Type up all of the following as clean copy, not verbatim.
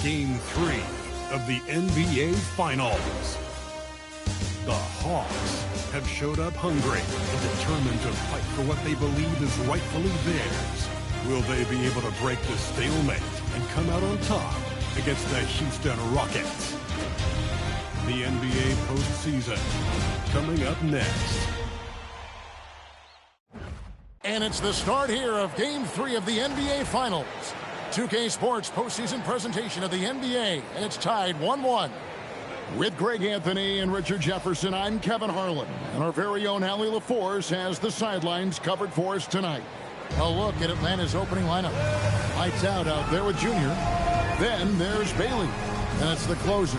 Game 3 of the NBA Finals. The Hawks have showed up hungry and determined to fight for what they believe is rightfully theirs. Will they be able to break the stalemate and come out on top against the Houston Rockets? The NBA postseason coming up next. And it's the start here of Game 3 of the NBA Finals. 2K Sports postseason presentation of the NBA, and it's tied 1-1. With Greg Anthony and Richard Jefferson, I'm Kevin Harlan. And our very own Allie LaForce has the sidelines covered for us tonight. A look at Atlanta's opening lineup. Lights out there with Junior. Then there's Bailey. And it's the closer.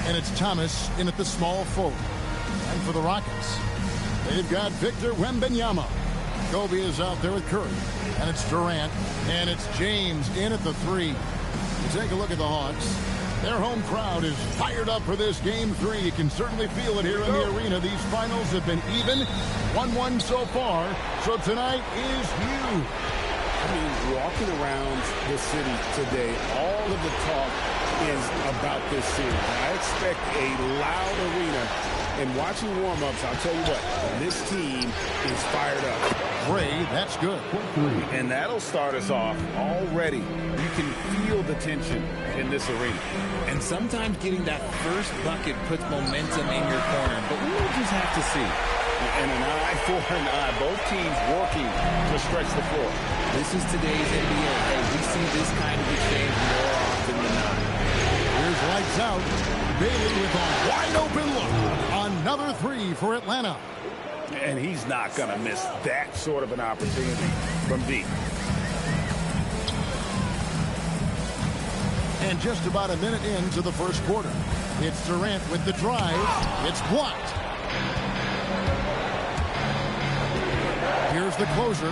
And it's Thomas in at the small forward. And for the Rockets, they've got Victor Wembanyama. Kobe is out there with Curry. And it's Durant. And it's James in at the 3. You take a look at the Hawks. Their home crowd is fired up for this Game 3. You can certainly feel it here in the arena. These finals have been even. 1-1 so far. So tonight is huge. I mean, walking around the city today, all of the talk is about this series. I expect a loud arena. And watching warm-ups, I'll tell you what, this team is fired up. Gray, that's good. And that'll start us off already. You can feel the tension in this arena. And sometimes getting that first bucket puts momentum in your corner. But we'll just have to see. And an eye for an eye. Both teams working to stretch the floor. This is today's NBA. Hey, we see this kind of exchange more often than not. Here's lights out. Bailey with a wide-open look. Another 3 for Atlanta. And he's not going to miss that sort of an opportunity from deep. And just about a minute into the first quarter. It's Durant with the drive. It's blocked. Here's the closer.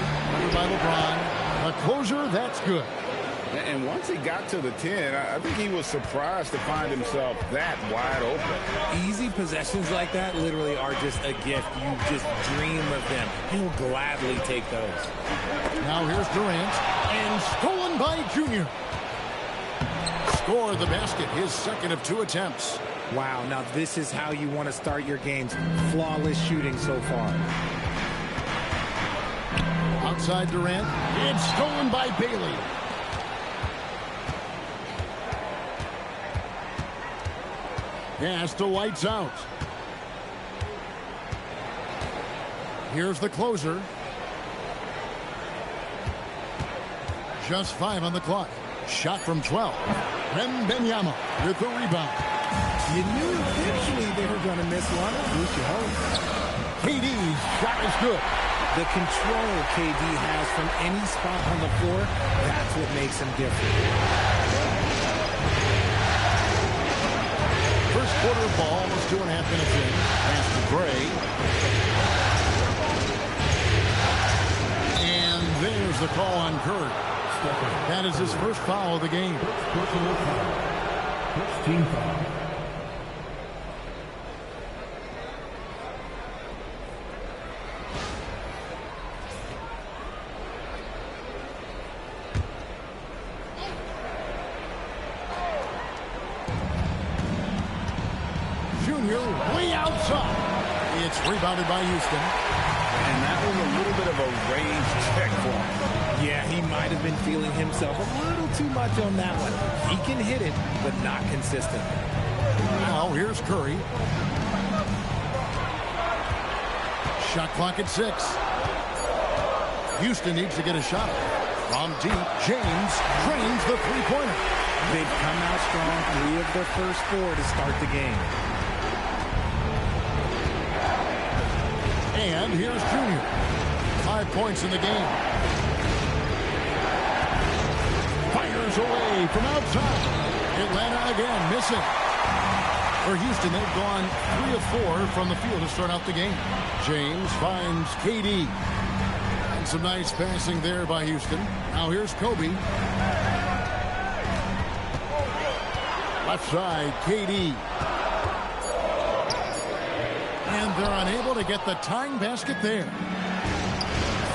By LeBron. A closer, that's good. And once he got to the 10, I think he was surprised to find himself that wide open. Easy possessions like that literally are just a gift. You just dream of them. He'll gladly take those. Now here's Durant. And stolen by Junior. Scored the basket, his second of 2 attempts. Wow, now this is how you want to start your games. Flawless shooting so far. Outside Durant. It's stolen by Bailey. Pass to lights out. Here's the closer. Just 5 on the clock. Shot from 12. Wembanyama with the rebound. You knew eventually they were going to miss one. At least you hope. KD's shot is good. The control KD has from any spot on the floor, that's what makes him different. First quarter ball, almost 2.5 minutes in. Pass to Gray. And there's the call on Curry. That is his first foul of the game. Team foul. Junior way outside. It's rebounded by Houston. And that was a little bit of a range check for him. Yeah, he might have been feeling himself a little too much on that one. He can hit it, but not consistent. Now here's Curry. Shot clock at 6. Houston needs to get a shot. From deep, James drains the three-pointer. They've come out strong 3 of their first 4 to start the game. And here's Junior. 5 points in the game. Fires away from outside. Atlanta again missing. For Houston, they've gone 3 of 4 from the field to start out the game. James finds KD. And some nice passing there by Houston. Now here's Kobe. Left side, KD. And they're unable to get the tying basket there.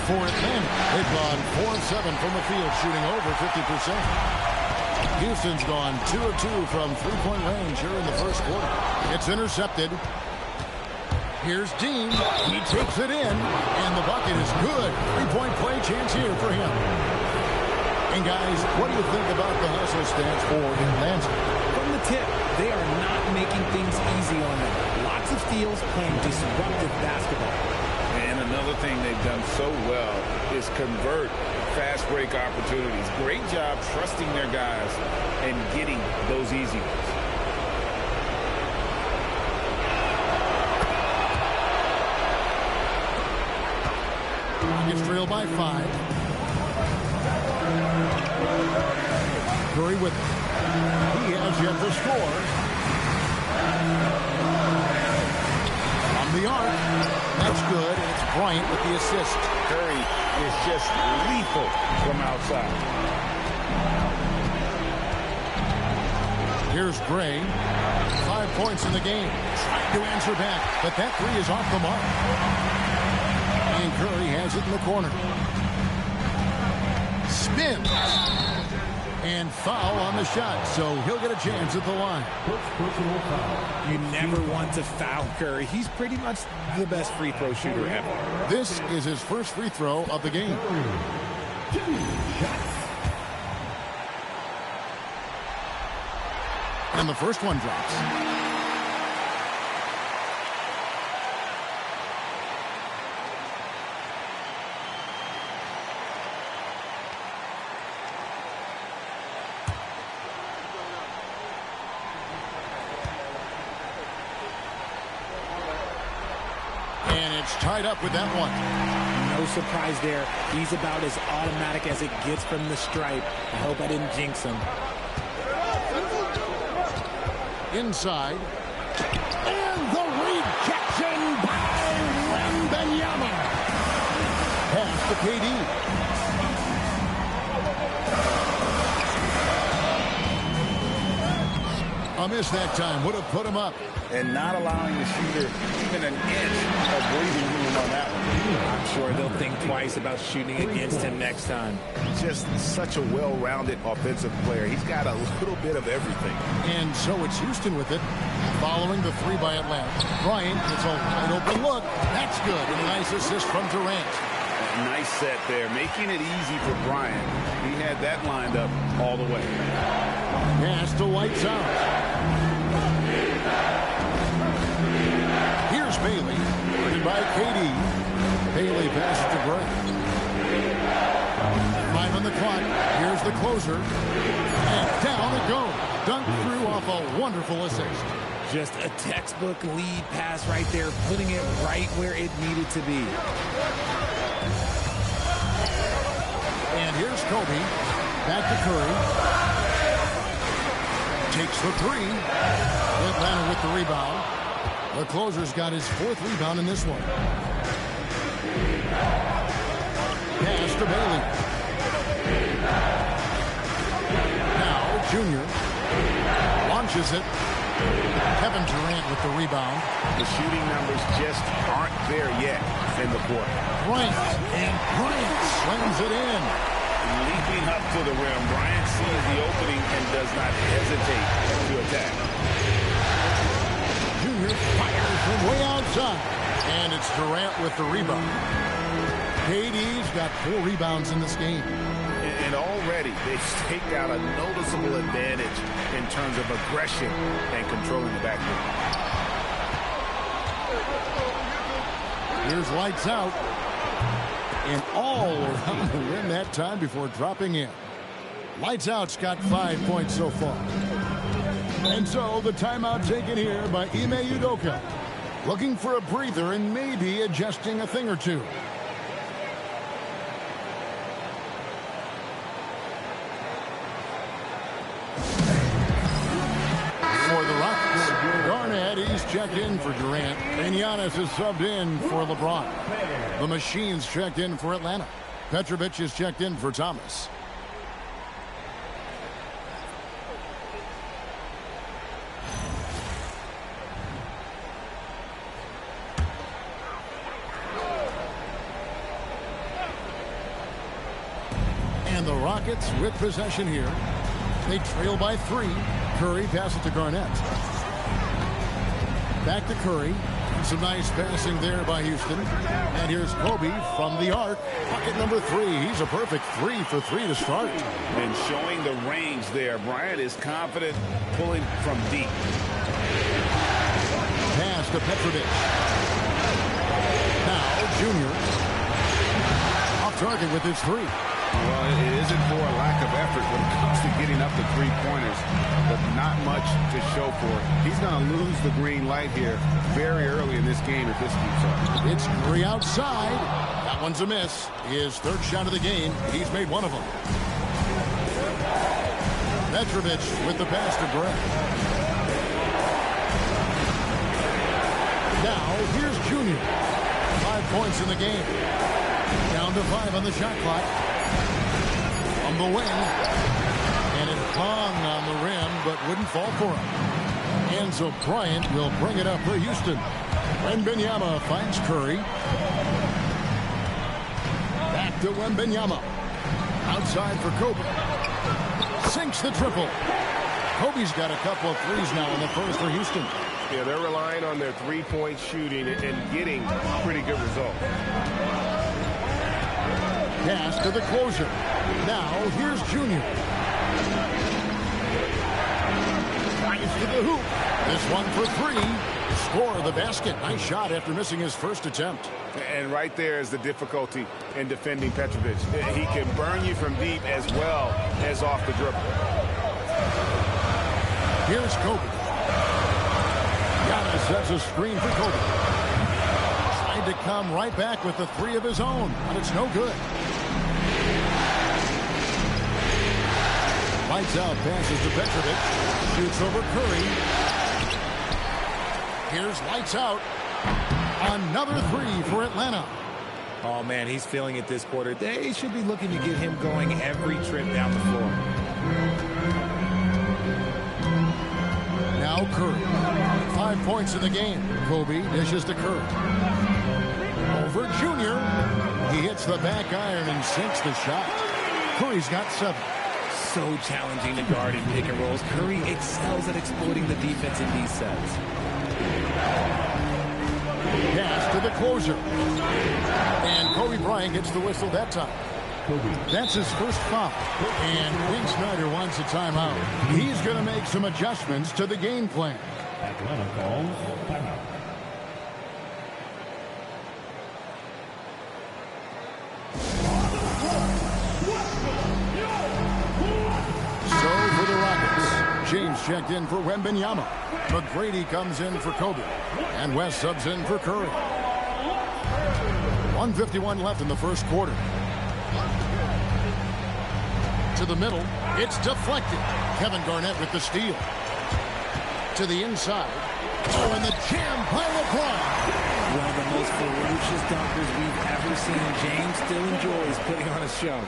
For Atlanta, they've gone 4 of 7 from the field, shooting over 50%. Houston's gone 2 of 2 from three-point range here in the first quarter. It's intercepted. Here's Dean. He takes it in, and the bucket is good. Three-point play chance here for him. And guys, what do you think about the hustle stats for Atlanta? From the tip, they are not making things easy on them. Lots of steals, playing disruptive basketball. And another thing they've done so well is convert fast break opportunities. Great job trusting their guys and getting those easy ones. He gets trailed by 5. Curry with it. He has yet to score. On the arc. That's good. It's Bryant with the assist. Curry is just lethal from outside. Here's Gray. 5 points in the game. Trying to answer back, but that three is off the mark. And Curry has it in the corner. Spins. And foul on the shot, so he'll get a chance at the line. You never want to foul Curry. He's pretty much the best free throw shooter ever. This is his first free throw of the game. And the first one drops. Tied up with that one. No surprise there. He's about as automatic as it gets from the stripe. I hope I didn't jinx him. Inside. And the rejection by Wembanyama. Pass to KD. A miss that time. Would have put him up. And not allowing the shooter even an inch of breathing room on that one. I'm sure they'll think twice about shooting against him next time. Just such a well-rounded offensive player. He's got a little bit of everything. And so it's Houston with it. Following the three by Atlanta. Bryant gets a wide open look. That's good. And a nice assist from Durant. Nice set there. Making it easy for Bryant. He had that lined up all the way. Pass to Lights Out. Here's Bailey. Guarded by KD. Bailey passes to Gray. 5 on the clock. Here's the closer. And down it goes. Dunked through off a wonderful assist. Just a textbook lead pass right there, putting it right where it needed to be. And here's Kobe. Back to Curry. Takes the three. Atlanta with the rebound. The closer's got his 4th rebound in this one. Pass to Bailey. Now, Junior launches it. Kevin Durant with the rebound. The shooting numbers just aren't there yet in the quarter. Bryant, and Bryant slams it in. Leaping up to the rim, Bryant sees the opening and does not hesitate to attack. Junior fires from way outside. And it's Durant with the rebound. KD's got 4 rebounds in this game. And already they've staked out a noticeable advantage in terms of aggression and controlling the backcourt. Here's Lights Out. And all around the rim that time before dropping in. Lights Out's got 5 points so far. And so the timeout taken here by Ime Udoka. Looking for a breather and maybe adjusting a thing or two. For the Rockets, Garnett, he's checked in for Durant. And Giannis is subbed in for LeBron. The Machines checked in for Atlanta. Petrovic is checked in for Thomas. And the Rockets with possession here. They trail by 3. Curry passes to Garnett. Back to Curry. Some nice passing there by Houston. And here's Kobe from the arc. Bucket number 3. He's a perfect 3 for 3 to start. And showing the range there. Bryant is confident pulling from deep. Pass to Petrovic. Now, Junior. Off target with his 3. Well, it isn't for a lack of effort when it comes to getting up the three-pointers, but not much to show for it. He's going to lose the green light here very early in this game if this keeps up. It's Curry outside. That one's a miss. His third shot of the game. He's made one of them. Petrovic with the pass to Gray. Now, here's Junior. 5 points in the game. Down to 5 on the shot clock. On the wing. And it hung on the rim, but wouldn't fall for him. And so Bryant will bring it up for Houston. Wembanyama finds Curry. Back to Wembanyama. Outside for Kobe. Sinks the triple. Kobe's got a couple of threes now in the first for Houston. Yeah, they're relying on their three-point shooting and getting pretty good results. Pass to the closer. Now, here's Junior. Drives to the hoop. This one for 3. Score the basket. Nice shot after missing his first attempt. And right there is the difficulty in defending Petrovic. He can burn you from deep as well as off the dribble. Here's Kobe. Giannis sets a screen for Kobe. Tried to come right back with the 3 of his own, but it's no good. Lights out, passes to Petrovic. Shoots over Curry. Here's lights out. Another 3 for Atlanta. Oh, man, he's feeling it this quarter. They should be looking to get him going every trip down the floor. Now Curry. 5 points in the game. Kobe dishes to Curry. Over Junior. He hits the back iron and sinks the shot. Curry's got 7. So challenging to guard in pick and rolls. Curry excels at exploiting the defense in these sets. Pass to the closer. And Kobe Bryant gets the whistle that time. That's his first foul. And Quinn Snyder wants a timeout. He's going to make some adjustments to the game plan. Atlanta calls timeout. So for the Rockets, James checked in for Wembanyama. McGrady comes in for Kobe. And West subs in for Curry. 1:51 left in the first quarter. To the middle. It's deflected. Kevin Garnett with the steal. To the inside. Oh, and the jam by LeBron. One of the most ferocious dunkers we've ever seen. James still enjoys putting on a show.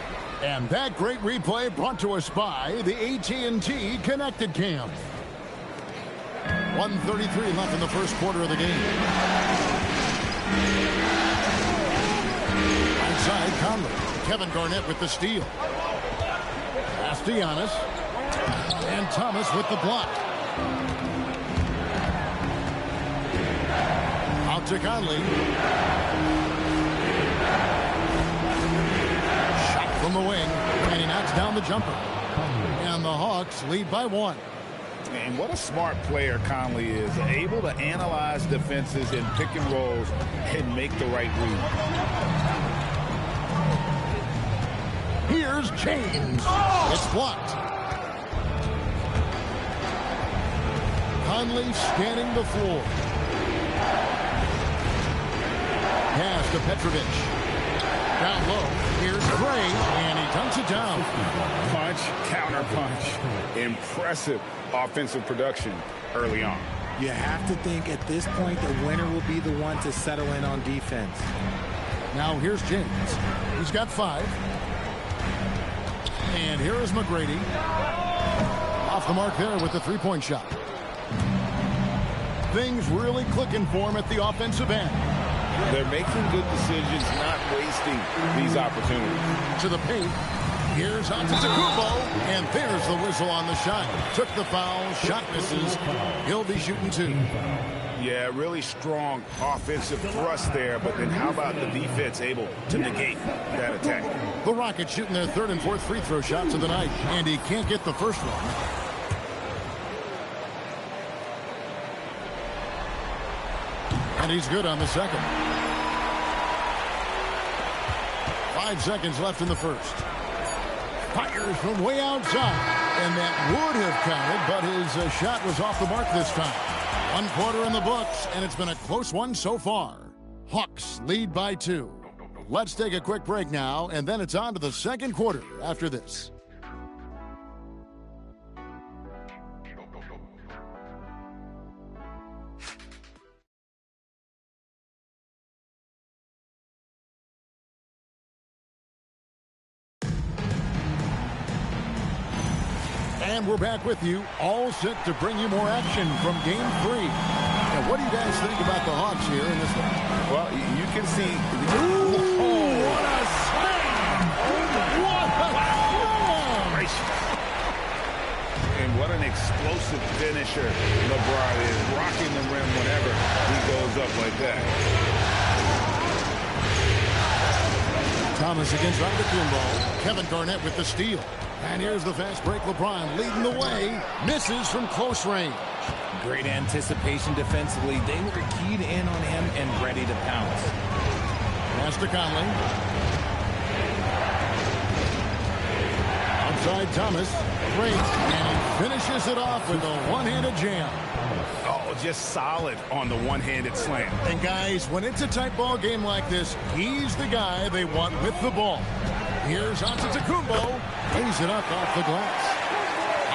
And that great replay brought to us by the AT&T Connected Cam. 1:33 left in the first quarter of the game. Inside Conley. Kevin Garnett with the steal. Pass to Giannis. And Thomas with the block. Out to Conley. Shot from the wing. And he knocks down the jumper. And the Hawks lead by 1. And what a smart player Conley is. Able to analyze defenses in pick and rolls and make the right read. Here's James. It's blocked. Conley scanning the floor. Pass to Petrovic. Down low. Here's Gray, and he dunks it down. Punch, counter punch. Impressive offensive production early on. You have to think at this point the winner will be the one to settle in on defense. Now here's James. He's got 5. And here is McGrady. Off the mark there with the 3-point shot. Things really clicking for him at the offensive end. They're making good decisions, not wasting these opportunities. To the paint. Here's Antetokounmpo, and there's the whistle on the shot. Took the foul, shot misses. He'll be shooting 2. Yeah, really strong offensive thrust there, but then how about the defense able to negate that attack? The Rockets shooting their 3rd and 4th free throw shots of the night, and he can't get the first one. And he's good on the second. 5 seconds left in the first. Fires from way outside. And that would have counted, but his shot was off the mark this time. 1 quarter in the books, and it's been a close one so far. Hawks lead by 2. Let's take a quick break now, and then it's on to the second quarter after this. And we're back with you, all set to bring you more action from Game 3. Now, what do you guys think about the Hawks here in this one? Well, you can see... What a slam! What a slam! And what an explosive finisher LeBron is, rocking the rim whenever he goes up like that. Thomas against Antetokounmpo. Kevin Garnett with the steal. And here's the fast break. LeBron leading the way. Misses from close range. Great anticipation defensively. They were keyed in on him and ready to pounce. Pass to Conley. Outside Thomas. Great. And he finishes it off with a one-handed jam. Oh, just solid on the one-handed slam. And guys, when it's a tight ball game like this, he's the guy they want with the ball. Here's Antetokounmpo. Lays it up off the glass.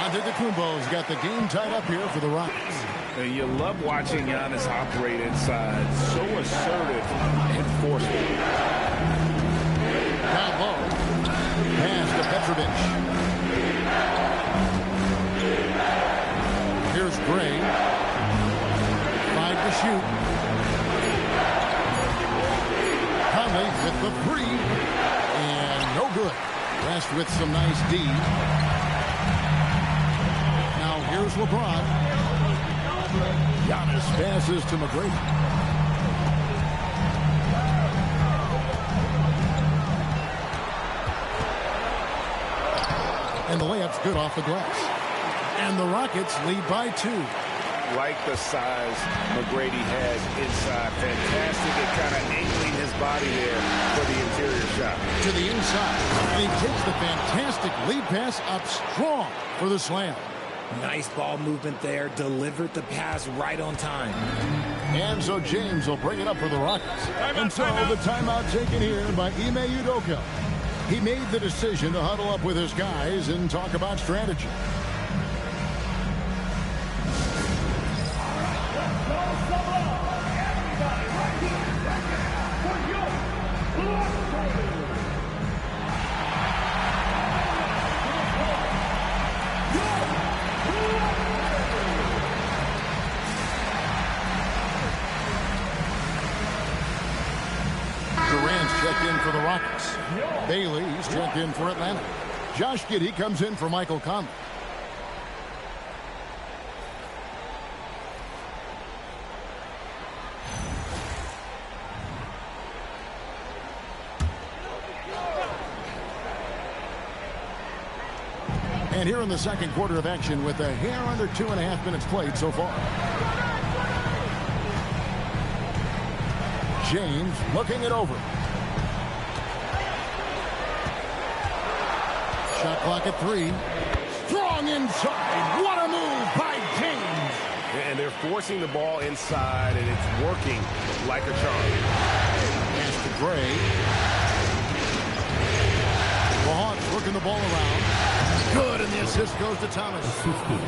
Antetokounmpo's got the game tied up here for the Rockets. And you love watching Giannis operate inside. So assertive and forceful. Down low. Pass to Petrovic. Here's Gray. 5 to shoot. Conley with the 3. And no good. Rest with some nice D. Now here's LeBron. Giannis passes to McGrady. And the layup's good off the glass. And the Rockets lead by 2. Like the size McGrady has inside. Fantastic at kind of angling his body there for the interior shot. To the inside. And he takes the fantastic lead pass up strong for the slam. Nice ball movement there. Delivered the pass right on time. And so James will bring it up for the Rockets. And so the timeout taken here by Ime Udoka. He made the decision to huddle up with his guys and talk about strategy. Checked in for the Rockets. Bailey's checked in for Atlanta. Josh Giddey comes in for Michael Conley. And here in the second quarter of action with a hair under 2.5 minutes played so far. James looking it over. Shot clock at 3. Strong inside. What a move by James. And they're forcing the ball inside, and it's working like a charm. Pass to Gray. The Hawks working the ball around. Good, and the assist goes to Thomas.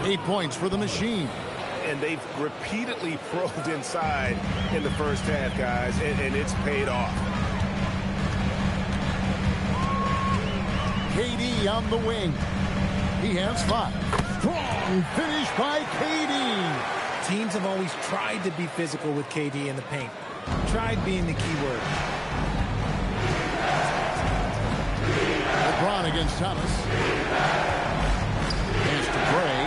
8 points for the machine. And they've repeatedly probed inside in the first half, guys, and it's paid off. KD on the wing. He has 5. Strong finish by KD. Teams have always tried to be physical with KD in the paint. Tried being the key word. LeBron against Here's Thomas. Pass to Gray.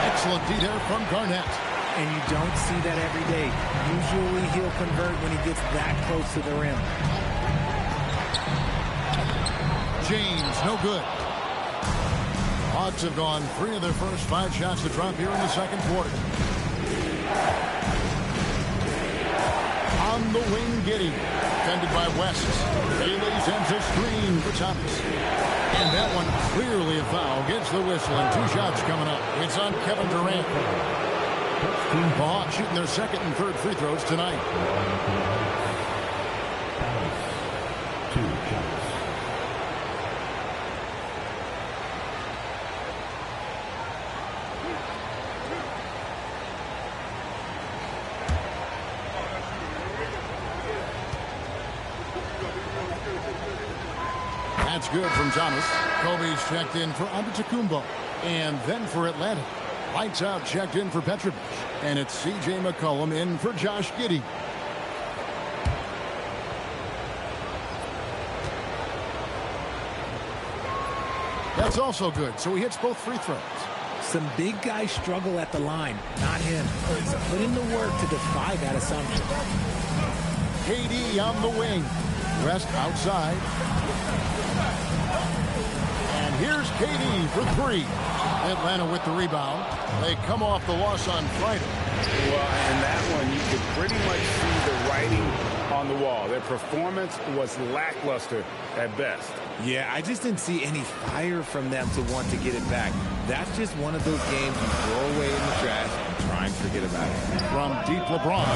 Excellent D there from Garnett. And you don't see that every day. Usually he'll convert when he gets that close to the rim. James, no good. Hawks have gone 3 of their first 5 shots to drop here in the second quarter. On the wing, Giddey. Defended by West. Bailey sends a screen for Thomas. And that one clearly a foul. Gets the whistle and 2 shots coming up. It's on Kevin Durant. The Hawks shooting their second and third free throws tonight. 2 shots. That's good from Thomas. Kobe's checked in for Antetokounmpo. And then for Atlanta. Lights out checked in for Petrovic. And it's C.J. McCollum in for Josh Giddey. That's also good. So he hits both free throws. Some big guys struggle at the line. Not him. He's put in the work to defy that assumption. KD on the wing. West outside. And here's KD for 3. Atlanta with the rebound. They come off the loss on Friday. Well, in that one, you could pretty much see the writing on the wall. Their performance was lackluster at best. Yeah, I just didn't see any fire from them to want to get it back. That's just one of those games you throw away in the trash and try and forget about it. From deep LeBron,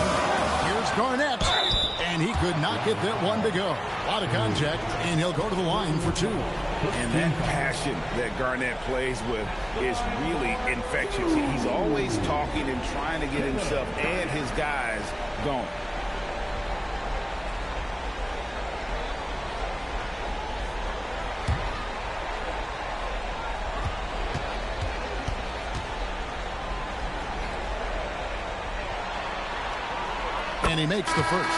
here's Garnett. And he could not get that one to go. A lot of contact, and he'll go to the line for 2. And that passion that Garnett plays with is really infectious. He's always talking and trying to get himself and his guys going. And he makes the first.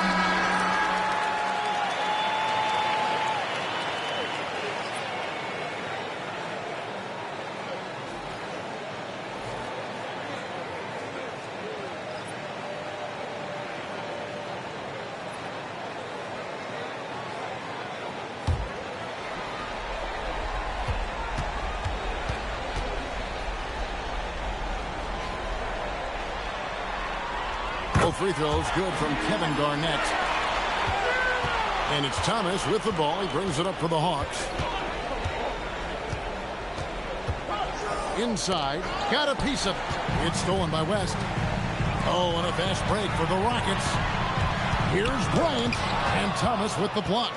Both free throws good from Kevin Garnett. And it's Thomas with the ball. He brings it up for the Hawks. Inside. Got a piece of it. It's stolen by West. Oh, and a fast break for the Rockets. Here's Bryant. And Thomas with the block.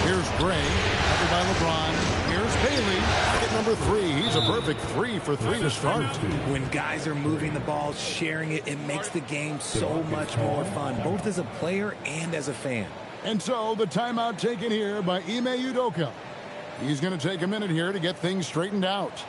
Here's Gray. Covered by LeBron. Here's Bailey. At number 3. He's a perfect 3 for 3 to start. When guys are moving the ball, sharing it, it makes the game so much more fun, both as a player and as a fan. And so the timeout taken here by Ime Udoka. He's going to take a minute here to get things straightened out.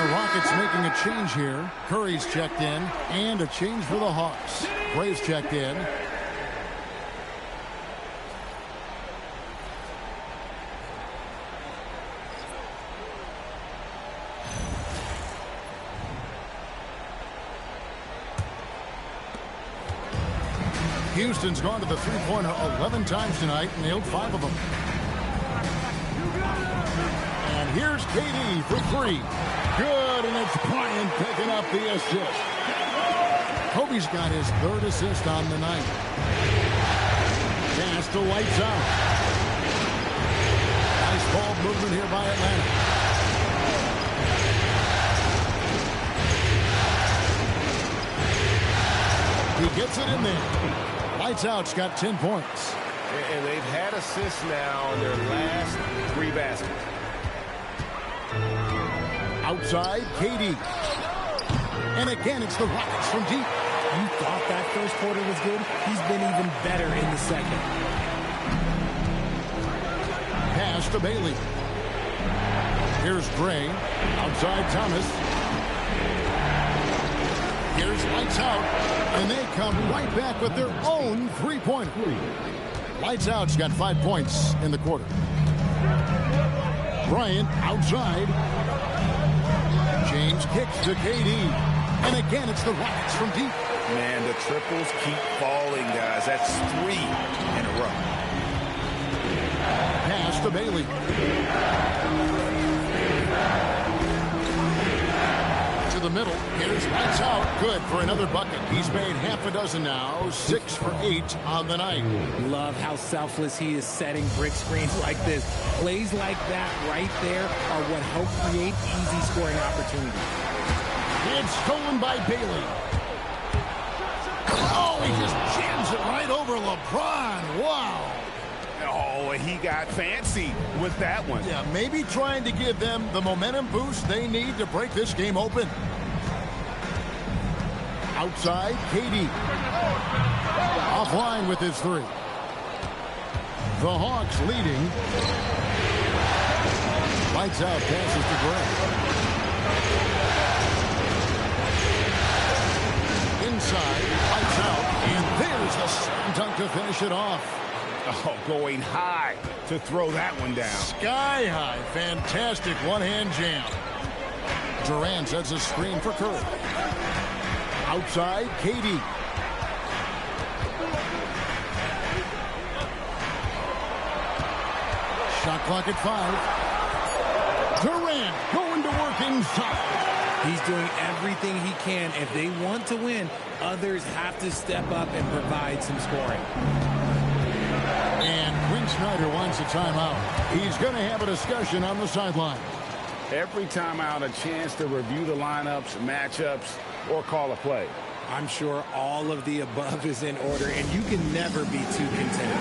Rockets making a change here. Curry's checked in, and a change for the Hawks. Gray's checked in. Houston's gone to the three-pointer 11 times tonight and nailed 5 of them. And here's KD for 3. Good, and it's Bryant picking up the assist. Kobe's got his 3rd assist on the night. Pass to Lights Out. Nice ball movement here by Atlanta. He gets it in there. Lights Out's got 10 points. And they've had assists now on their last 3 baskets. Outside, KD. And again, it's the Rockets from deep. You thought that first quarter was good? He's been even better in the second. Pass to Bailey. Here's Gray. Outside Thomas. Here's Lights Out. And they come right back with their own three-pointer. Lights Out's got 5 points in the quarter. Bryant outside. James kicks to KD. And again, it's the Rockets from deep. Man, the triples keep falling, guys. That's 3 in a row. Pass to Bailey. To the middle. Here's Lights Out. Good for another bucket. He's made half a dozen now. 6 for 8 on the night. Love how selfless he is setting brick screens like this. Plays like that right there are what help create easy scoring opportunities. It's stolen by Bailey. Oh, he just jams it right over LeBron. Wow. Oh, he got fancy with that one. Yeah, maybe trying to give them the momentum boost they need to break this game open. Outside, KD. Offline with his 3. The Hawks leading. Lights Out passes to Gray. Inside, Lights Out, and there's the slam dunk to finish it off. Oh, going high to throw that one down. Sky high. Fantastic one-hand jam. Durant sets a screen for Curry. Outside, KD. Shot clock at 5. Durant going to work inside. He's doing everything he can. If they want to win, others have to step up and provide some scoring. And Quinn Snyder wants a timeout. He's going to have a discussion on the sideline. Every timeout, a chance to review the lineups, matchups, or call a play. I'm sure all of the above is in order, and you can never be too content.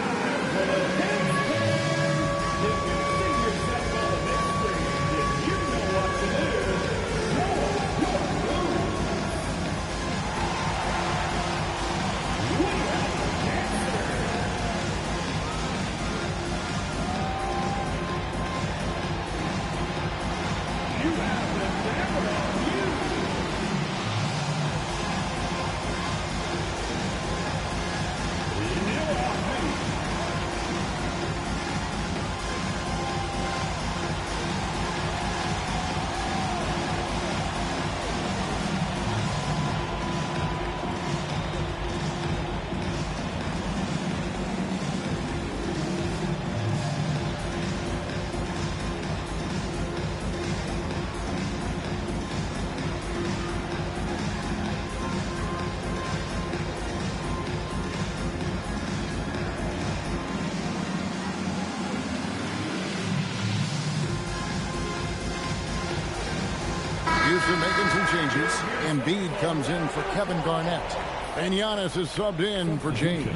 Houston making some changes. Embiid comes in for Kevin Garnett. And Giannis is subbed in for James.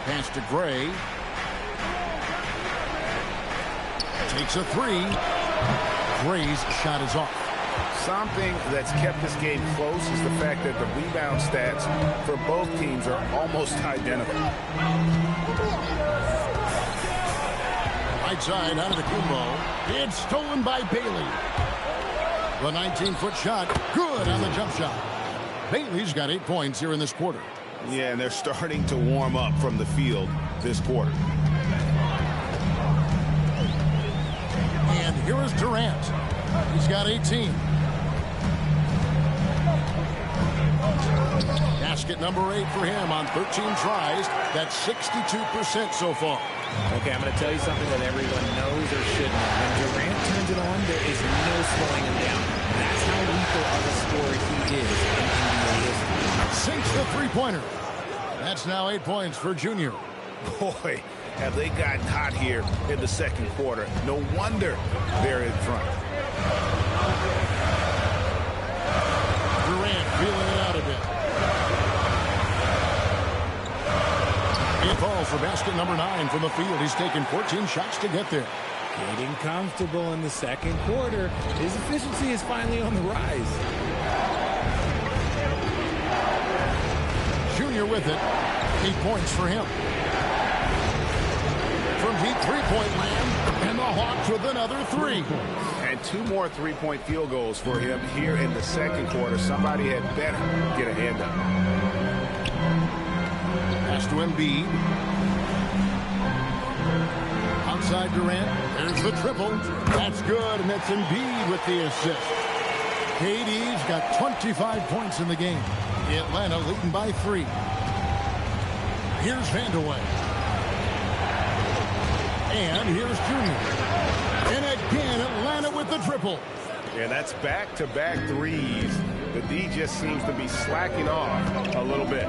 Pass to Gray. Takes a 3. Gray's shot is off. Something that's kept this game close is the fact that the rebound stats for both teams are almost identical. Right side out of the Kumbo. It's stolen by Bailey. The 19-foot shot, good on the jump shot. Bailey's got 8 points here in this quarter. Yeah, and they're starting to warm up from the field this quarter. And here is Durant. He's got 18. Basket number 8 for him on 13 tries. That's 62% so far. Okay, I'm going to tell you something that everyone knows or should know. When Durant turns it on, there is no slowing him down. That's how lethal of a scorer he is in NBA history. Sinks the three-pointer. That's now 8 points for Junior. Boy, have they gotten hot here in the second quarter. No wonder they're in front. Durant feeling it out a bit. He falls for basket number 9 from the field. He's taken 14 shots to get there. Getting comfortable in the second quarter. His efficiency is finally on the rise. Junior with it. 8 points for him. From deep three-point land, and the Hawks with another 3. And 2 more three-point field goals for him here in the second quarter. Somebody had better get a hand up. Pass to Embiid. Outside Durant. There's the triple. That's good, and that's Embiid with the assist. KD's got 25 points in the game. Atlanta leading by 3. Here's Vandeweghe. And here's Junior. And again, Atlanta with the triple. Yeah, that's back-to-back threes. The D just seems to be slacking off a little bit.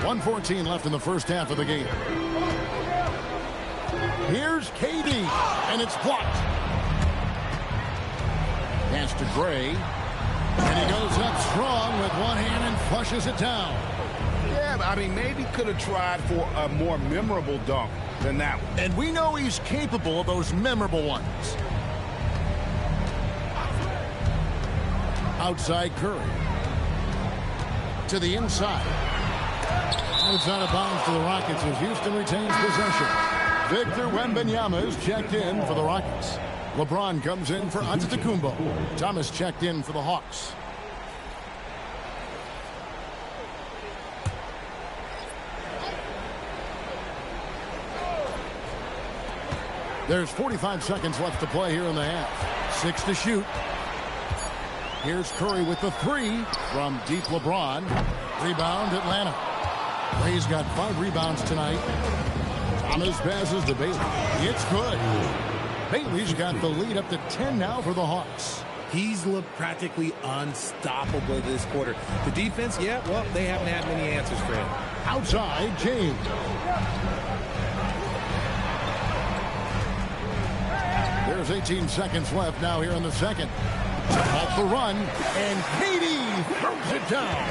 1:14 left in the first half of the game. Here's KD, and it's blocked. Pass to Gray, and he goes up strong with one hand and flushes it down. Yeah, I mean, maybe could have tried for a more memorable dunk than that one. And we know he's capable of those memorable ones. Outside Curry. To the inside. It's out of bounds to the Rockets as Houston retains possession. Victor Wembanyama is checked in for the Rockets. LeBron comes in for Antetokounmpo. Thomas checked in for the Hawks. There's 45 seconds left to play here in the half. 6 to shoot. Here's Curry with the 3 from deep LeBron. Rebound Atlanta. Ray's got 5 rebounds tonight. Thomas passes to Bailey. It's good. Bailey's got the lead up to 10 now for the Hawks. He's looked practically unstoppable this quarter. The defense, yeah, well, they haven't had many answers for him. Outside, James. There's 18 seconds left now here in the second. Off the run, and KD throws it down.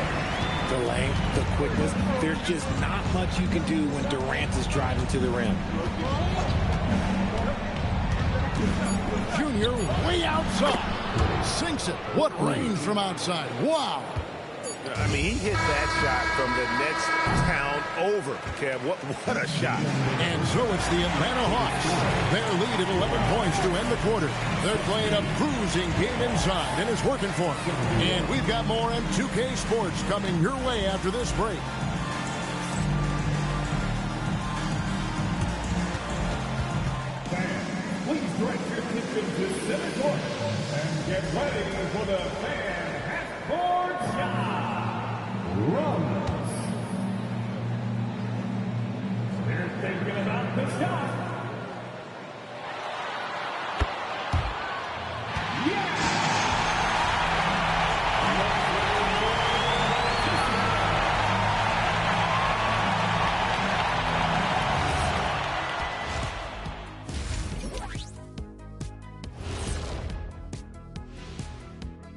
The length, the quickness, there's just not much you can do when Durant is driving to the rim. Junior way outside. Sinks it. What range from outside. Wow. I mean, he hit that shot from the next town over, Kev. What a shot. And so it's the Atlanta Hawks. Their lead at 11 points to end the quarter. They're playing a cruising game inside, and it's working for them. And we've got more M2K Sports coming your way after this break. Please direct your attention to center court and get ready for the fan half-court shot. Runs. They're thinking about the shot.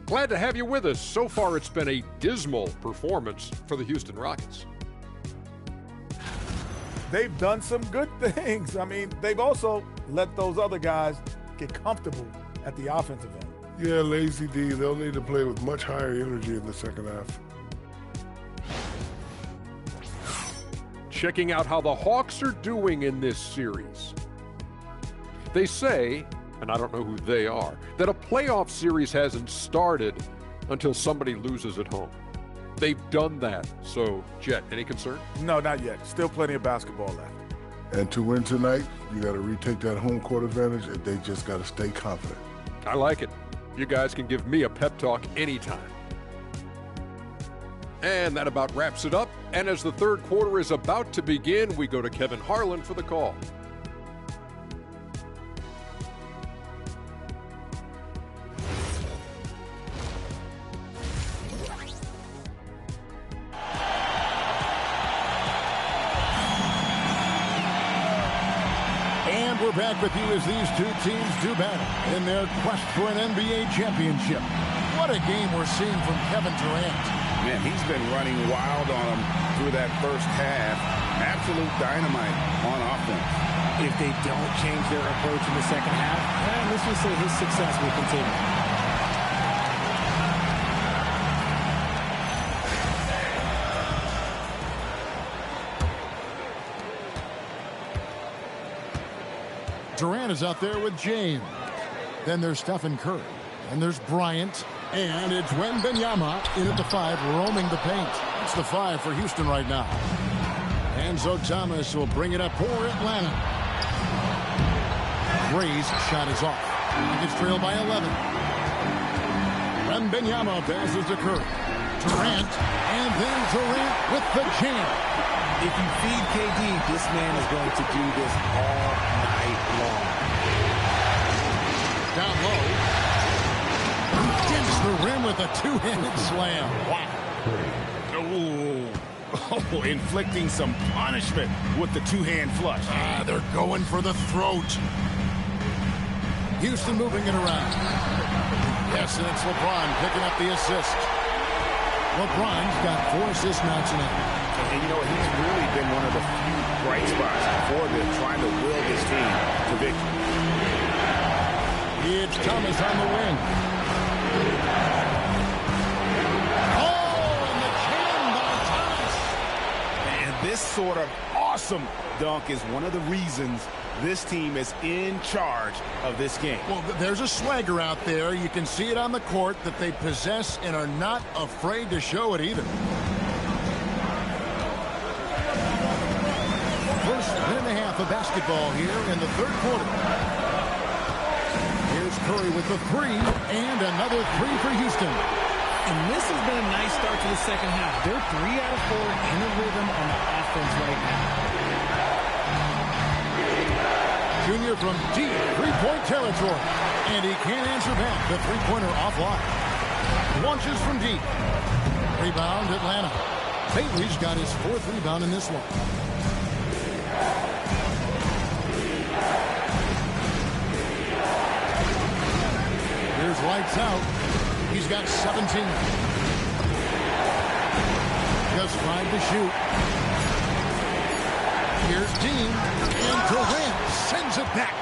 Glad to have you with us. So far, it's been a dismal performance for the Houston Rockets. They've done some good things. I mean, they've also let those other guys get comfortable at the offensive end. Yeah, lazy D. They'll need to play with much higher energy in the second half. Checking out how the Hawks are doing in this series. They say, and I don't know who they are, that a playoff series hasn't started until somebody loses at home. They've done that. So, Jet, any concern? No, not yet. Still plenty of basketball left. And to win tonight, you got to retake that home court advantage, and they just got to stay confident. I like it. You guys can give me a pep talk anytime. And that about wraps it up. And as the third quarter is about to begin, we go to Kevin Harlan for the call. And we're back with you as these two teams do battle in their quest for an NBA championship. What a game we're seeing from Kevin Durant. Man, he's been running wild on them through that first half. Absolute dynamite on offense. If they don't change their approach in the second half, let's just say his success will continue. Durant is out there with James. Then there's Stephen Curry. And there's Bryant. And it's Wembanyama in at the 5, roaming the paint. It's the 5 for Houston right now. Enzo Thomas will bring it up for Atlanta. Gray's shot is off. He gets trailed by 11. Wembanyama passes to Curry. Durant, and then Durant with the jam. If you feed KD, this man is going to do this all night long. Down low. Against the rim with a two-handed slam. Wow. Oh, inflicting some punishment with the two-hand flush. They're going for the throat. Houston moving it around. Yes, and it's LeBron picking up the assist. LeBron's got 4 assists now tonight. And you know, he's really been one of the few bright spots for them trying to will this team to victory. It's Thomas on the wing. Oh, and the jam by Thomas. And this sort of awesome dunk is one of the reasons this team is in charge of this game. Well, there's a swagger out there. You can see it on the court that they possess and are not afraid to show it either. First minute and a half of basketball here in the third quarter. Here's Curry with the 3, and another 3 for Houston. And this has been a nice start to the second half. They're 3 out of 4 in a rhythm on the offense right now. Junior from deep three-point territory. And he can't answer back. The three-pointer offline. Launches from deep. Rebound, Atlanta. Bailey's got his 4th rebound in this one. Here's lights out. He's got 17. Just 5 to shoot. Here's Dean, and Durant sends it back.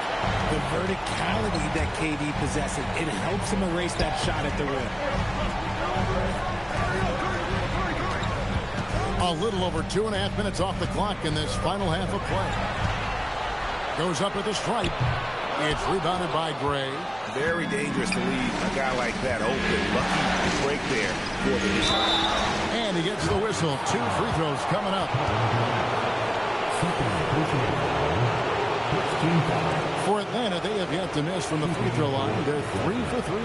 The verticality that KD possesses, it helps him erase that shot at the rim. A little over 2.5 minutes off the clock in this final half of play. Goes up with a stripe. It's rebounded by Gray. Very dangerous to leave a guy like that open. Lucky break there for the defense. And he gets the whistle. 2 free throws coming up. For Atlanta, they have yet to miss from the free throw line. They're 3 for 3.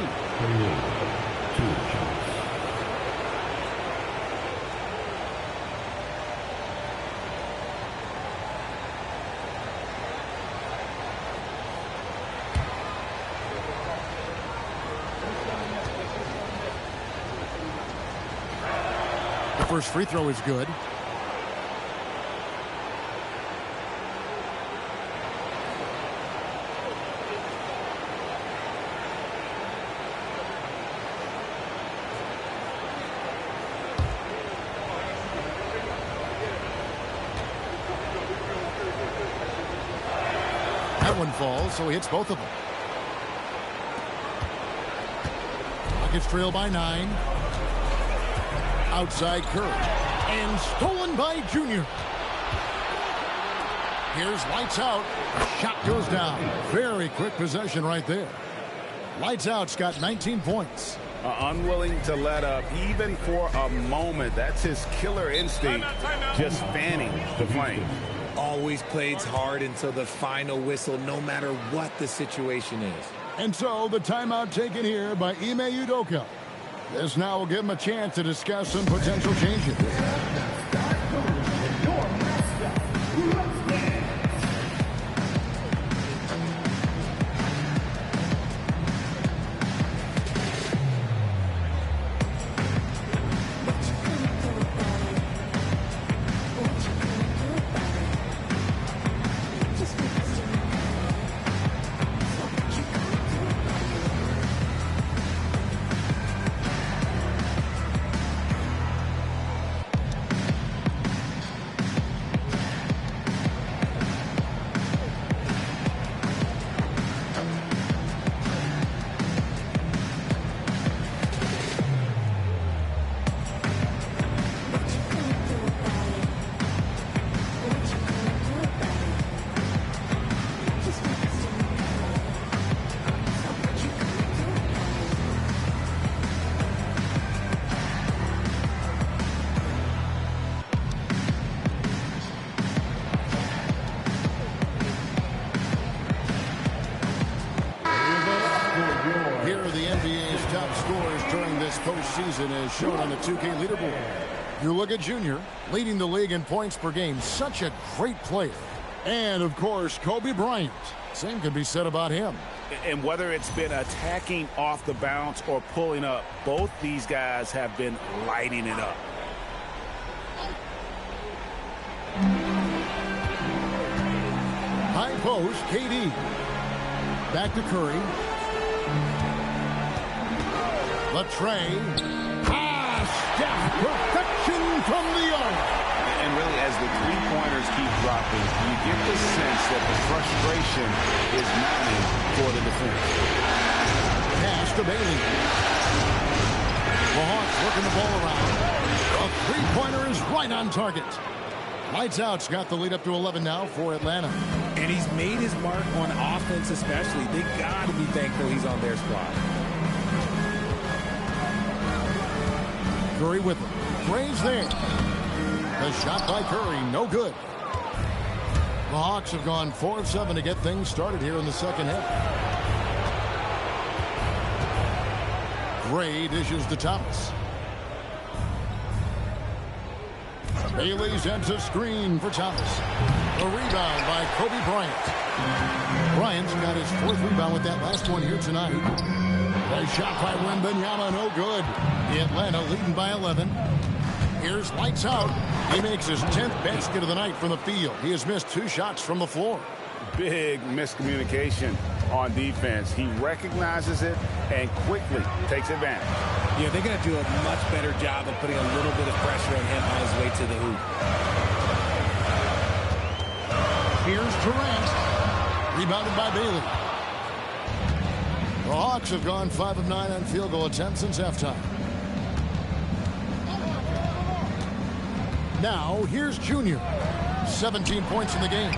The first free throw is good. one falls, so he hits both of them. Rockets trail by 9. Outside Curry. And stolen by Junior. Here's lights out. Shot goes down. Very quick possession right there. Lights out's got 19 points. Unwilling to let up even for a moment. That's his killer instinct, just fanning the flame. Always plays hard until the final whistle, no matter what the situation is. And so the timeout taken here by Ime Udoka. This now will give him a chance to discuss some potential changes. Postseason as shown on the 2K leaderboard. You look at Junior, leading the league in points per game. Such a great player. And, of course, Kobe Bryant. Same could be said about him. And whether it's been attacking off the bounce or pulling up, both these guys have been lighting it up. High post, KD. Back to Curry. Latrey. Steph, perfection from the arc. And really, as the three-pointers keep dropping, you get the sense that the frustration is mounting for the defense. Pass to Bailey. The Hawks working the ball around. A three-pointer is right on target. Lights out's got the lead up to 11 now for Atlanta. And he's made his mark on offense especially. They got to be thankful he's on their squad. Curry with him. Gray's there. The shot by Curry, no good. The Hawks have gone 4 of 7 to get things started here in the second half. Gray dishes to Thomas. Bailey sends a screen for Thomas. A rebound by Kobe Bryant. Bryant's got his 4th rebound with that last one here tonight. A shot by Wembanyama, no good. The Atlanta leading by 11. Here's lights out. He makes his 10th basket of the night from the field. He has missed 2 shots from the floor. Big miscommunication on defense. He recognizes it and quickly takes advantage. Yeah, they're going to do a much better job of putting a little bit of pressure on him on his way to the hoop. Here's Durant. Rebounded by Bailey. The Hawks have gone 5 of 9 on field goal attempts since halftime. Now, here's Junior. 17 points in the game.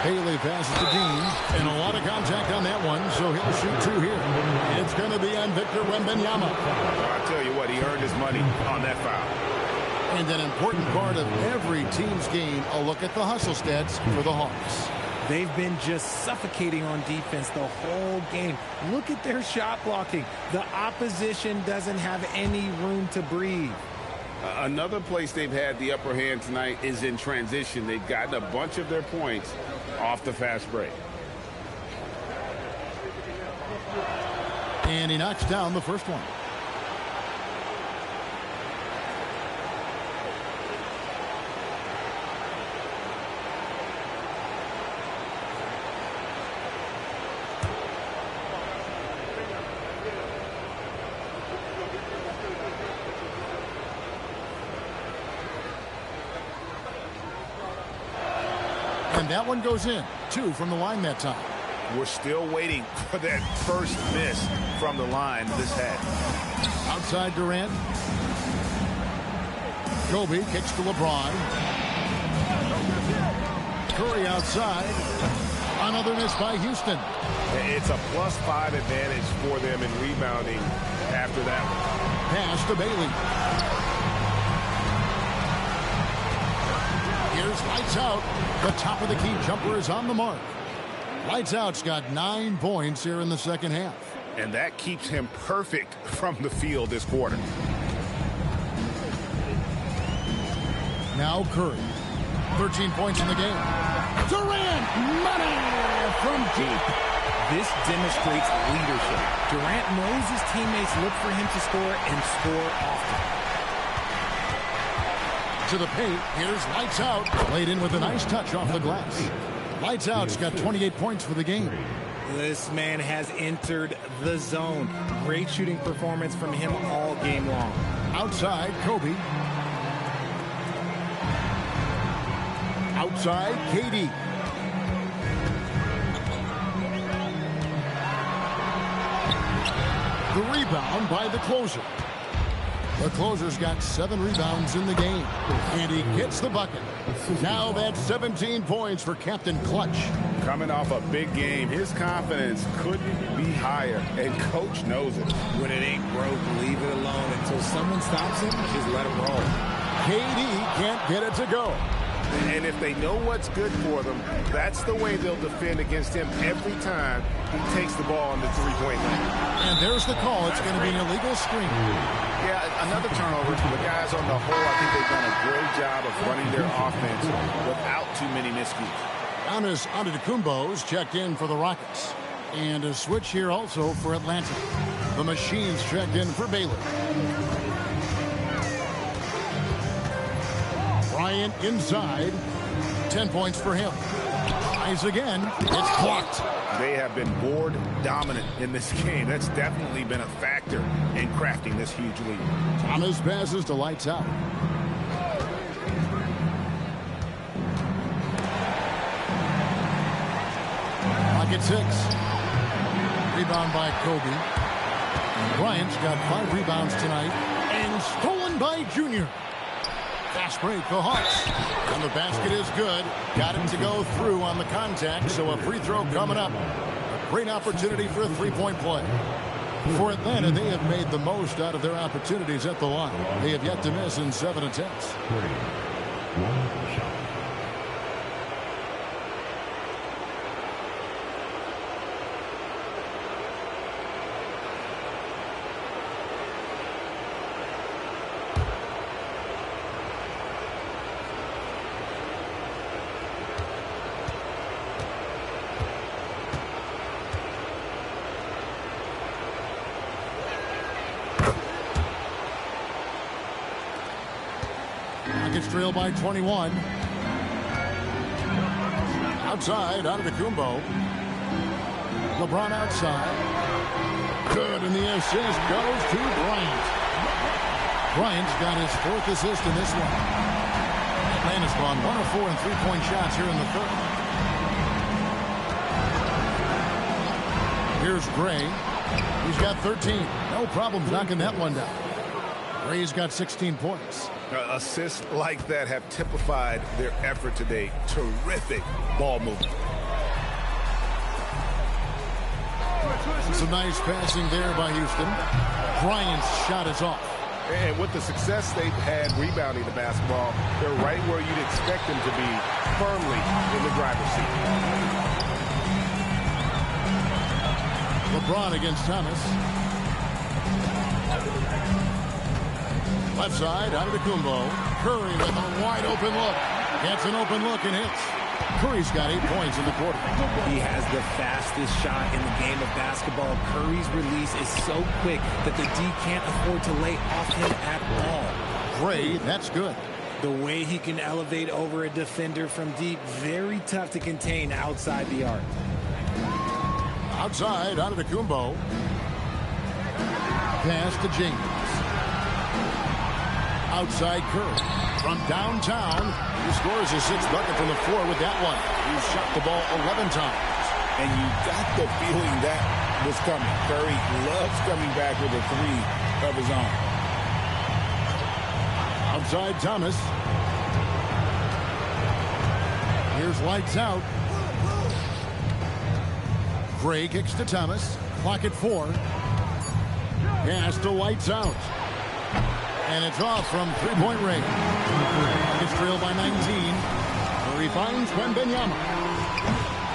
Bailey passes to Dean, and a lot of contact on that one, so he'll shoot 2 here. It's going to be on Victor Wembanyama. I tell you what, he earned his money on that foul. And an important part of every team's game, a look at the hustle stats for the Hawks. They've been just suffocating on defense the whole game. Look at their shot blocking. The opposition doesn't have any room to breathe. Another place they've had the upper hand tonight is in transition. They've gotten a bunch of their points off the fast break. And he knocks down the first one. And that one goes in. 2 from the line that time. We're still waiting for that first miss from the line this half. Outside Durant. Kobe kicks to LeBron. Curry outside. Another miss by Houston. It's a +5 advantage for them in rebounding after that one. Pass to Bailey. Here's Lights Out. The top of the key jumper is on the mark. Lights Out's got 9 points here in the second half. And that keeps him perfect from the field this quarter. Now Curry. 13 points in the game. Durant, money from deep. This demonstrates leadership. Durant knows his teammates look for him to score and score often. To the paint, here's Lights Out. Played in with a nice touch off the glass. Lights Out's got 28 points for the game. This man has entered the zone. Great shooting performance from him all game long. Outside, Kobe. Outside, KD. The rebound by the closer. The closer's got 7 rebounds in the game. And he gets the bucket. Now that's 17 points for Captain Clutch. Coming off a big game, his confidence couldn't be higher, and Coach knows it. When it ain't broke, leave it alone until someone stops him. Just let him roll. KD can't get it to go. And if they know what's good for them, that's the way they'll defend against him every time he takes the ball in the three-point line. And there's the call. It's going to be an illegal screen. Yeah, another turnover. The guys on the whole, I think they've done a great job of running their offense without too many miscues. Giannis Antetokounmpo's checked in for the Rockets. And a switch here also for Atlanta. The Machines checked in for Baylor. Bryant inside. 10 points for him. Tries again. It's blocked. They have been board dominant in this game. That's definitely been a factor in crafting this huge lead. Thomas passes to Lights Out. Pocket 6. Rebound by Kobe. Bryant's got 5 rebounds tonight. And stolen by Junior. Fast break, the Hawks. And the basket is good. Got him to go through on the contact, so a free throw coming up. A great opportunity for a three-point play. For Atlanta, they have made the most out of their opportunities at the line. They have yet to miss in 7 attempts. 1 shot. Rockets trail by 21. Outside, Antetokounmpo. LeBron outside. Good, and the assist goes to Bryant. Bryant's got his 4th assist in this one. Atlanta's gone 1 of 4 in three-point shots here in the 3rd. Here's Gray. He's got 13. No problem knocking that one down. Gray's got 16 points. Assists like that have typified their effort today. Terrific ball movement. Some nice passing there by Houston. Bryant's shot is off. And with the success they've had rebounding the basketball, they're right where you'd expect them to be, firmly in the driver's seat. LeBron against Thomas. Left side, Antetokounmpo. Curry with a wide open look. Gets an open look and hits. Curry's got 8 points in the quarter. He has the fastest shot in the game of basketball. Curry's release is so quick that the D can't afford to lay off him at all. Gray, that's good. The way he can elevate over a defender from deep, very tough to contain outside the arc. Outside, Antetokounmpo. Pass to James. Outside Curry. from downtown. He scores his 6th bucket from the floor with that one. He's shot the ball 11 times. And you got the feeling that was coming. Curry loves coming back with a 3 of his own. Outside Thomas. Here's lights out. Gray kicks to Thomas. Clock at 4. Pass to lights out. And it's off from three-point range. It's trailed by 19. Curry finds Wembanyama.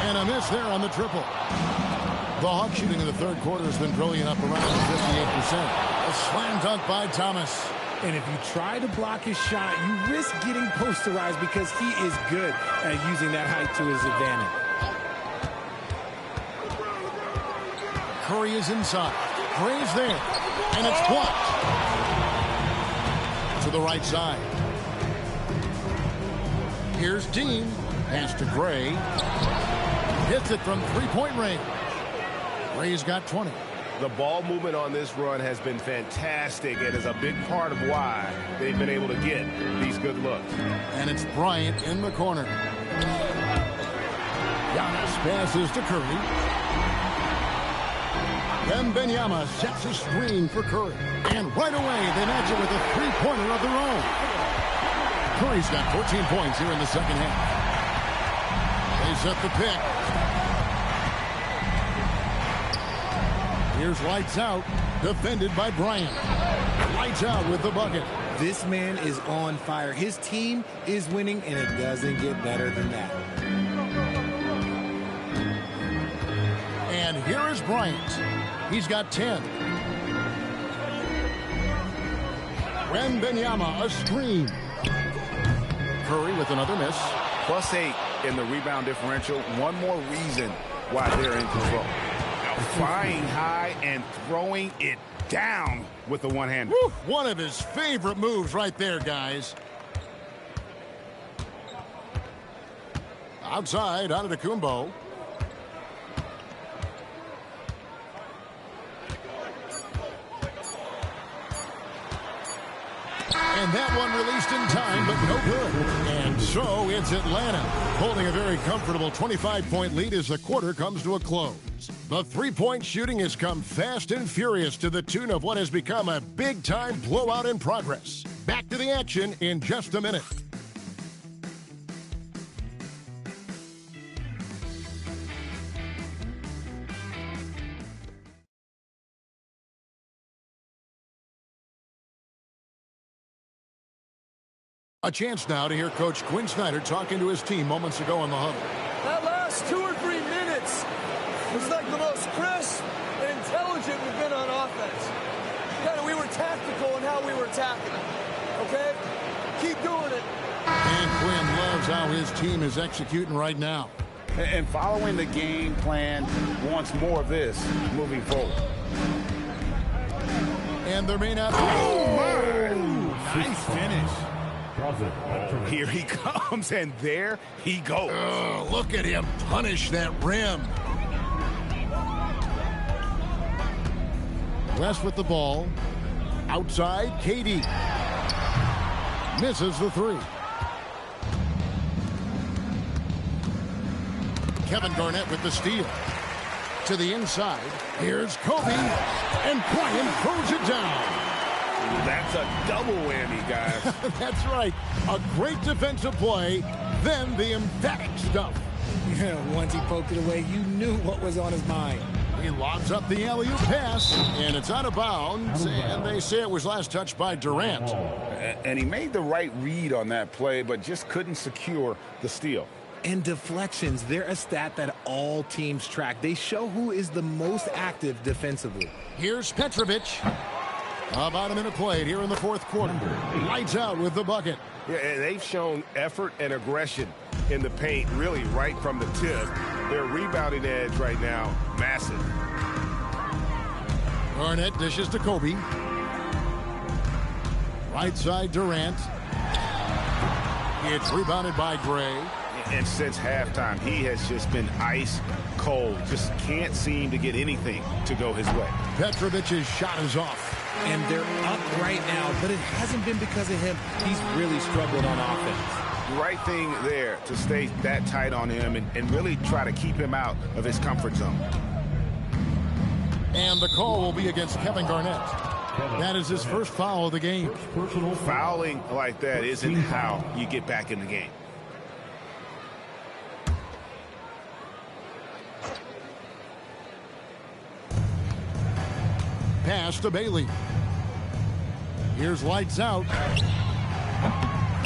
And a miss there on the triple. The Hawks shooting in the third quarter has been brilliant, up around 58%. A slam dunk by Thomas. And if you try to block his shot, you risk getting posterized because he is good at using that height to his advantage. Curry is inside. Gray's there. And it's blocked. To the right side. Here's Dean. Pass to Gray. Hits it from three-point range. Gray's got 20. The ball movement on this run has been fantastic and is a big part of why they've been able to get these good looks. And it's Bryant in the corner. Giannis passes to Curry. Wembanyama sets a screen for Curry. And right away, they match it with a three-pointer of their own. Curry's got 14 points here in the second half. They set the pick. Here's lights out, defended by Bryant. Lights out with the bucket. This man is on fire. His team is winning, and it doesn't get better than that. And here is Bryant. He's got 10. Wembanyama, a screen. Curry with another miss. +8 in the rebound differential. One more reason why they're in control. Flying high and throwing it down with the one-hander. One of his favorite moves right there, guys. Outside, Antetokounmpo. And that one released in time, but no good. And so it's Atlanta holding a very comfortable 25-point lead as the quarter comes to a close. The three-point shooting has come fast and furious to the tune of what has become a big-time blowout in progress. Back to the action in just a minute. A chance now to hear Coach Quinn Snyder talking to his team moments ago in the huddle. That last 2 or 3 minutes was like the most crisp and intelligent we've been on offense. We were tactical in how we were attacking it. Okay? Keep doing it. And Quinn loves how his team is executing right now. And following the game plan wants more of this moving forward. And there may not be... Nice finish. Here he comes, and there he goes. Oh, look at him punish that rim. West with the ball. Outside, KD. Misses the three. Kevin Garnett with the steal. To the inside. Here's Kobe. And Bryant throws it down. That's a double whammy, guys. That's right. A great defensive play, then the emphatic stuff. Yeah, once he poked it away, you knew what was on his mind. He lobs up the alley-oop pass, and it's out of bounds, and they say it was last touched by Durant. And he made the right read on that play, but just couldn't secure the steal. And deflections, they're a stat that all teams track. They show who is the most active defensively. Here's Petrovic. About a minute played here in the fourth quarter. Lights out with the bucket. Yeah, and they've shown effort and aggression in the paint, really right from the tip. Their rebounding edge right now, massive. Garnett dishes to Kobe. Right side, Durant. It's rebounded by Gray. And since halftime, he has just been ice cold. Just can't seem to get anything to go his way. Petrovic's shot is off. and they're up right now, but it hasn't been because of him. He's really struggled on offense. The right thing there to stay that tight on him and really try to keep him out of his comfort zone. And the call will be against Kevin Garnett. That is his first foul of the game. Fouling like that isn't how you get back in the game. Pass to Bailey. Here's lights out.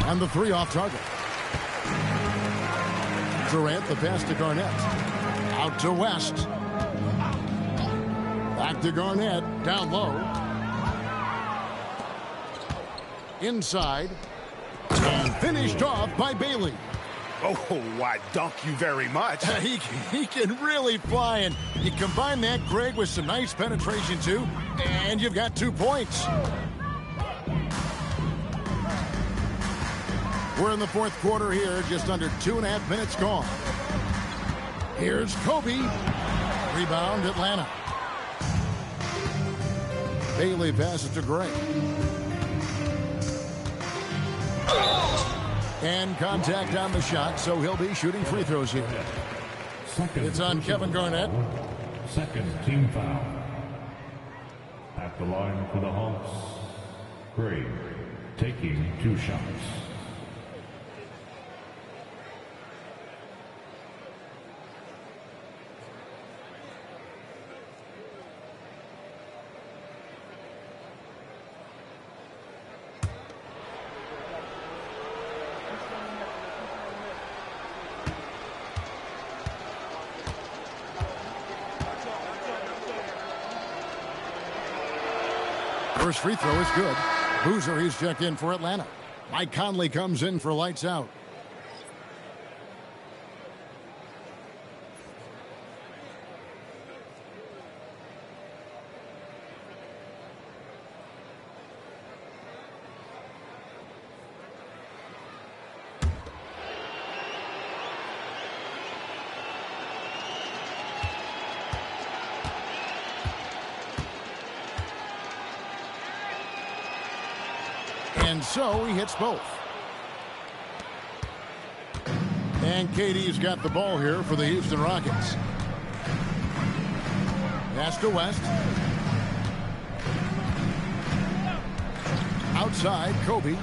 And the three off target. Durant, the pass to Garnett. Out to West. Back to Garnett. Down low. Inside. And finished off by Bailey. Oh, why, dunk you very much. He can really fly, and you combine that, Greg, with some nice penetration, too, and you've got 2 points. We're in the fourth quarter here, just under 2.5 minutes gone. Here's Kobe. Rebound, Atlanta. Bailey passes to Gray. And contact on the shot, so he'll be shooting free throws here. It's on Kevin Garnett. Second team foul. At the line for the Hawks, Gray taking 2 shots. First free throw is good. Boozer, he's checked in for Atlanta. Mike Conley comes in for lights out. And so he hits both. And KD's got the ball here for the Houston Rockets. Pass to West. Outside, Kobe.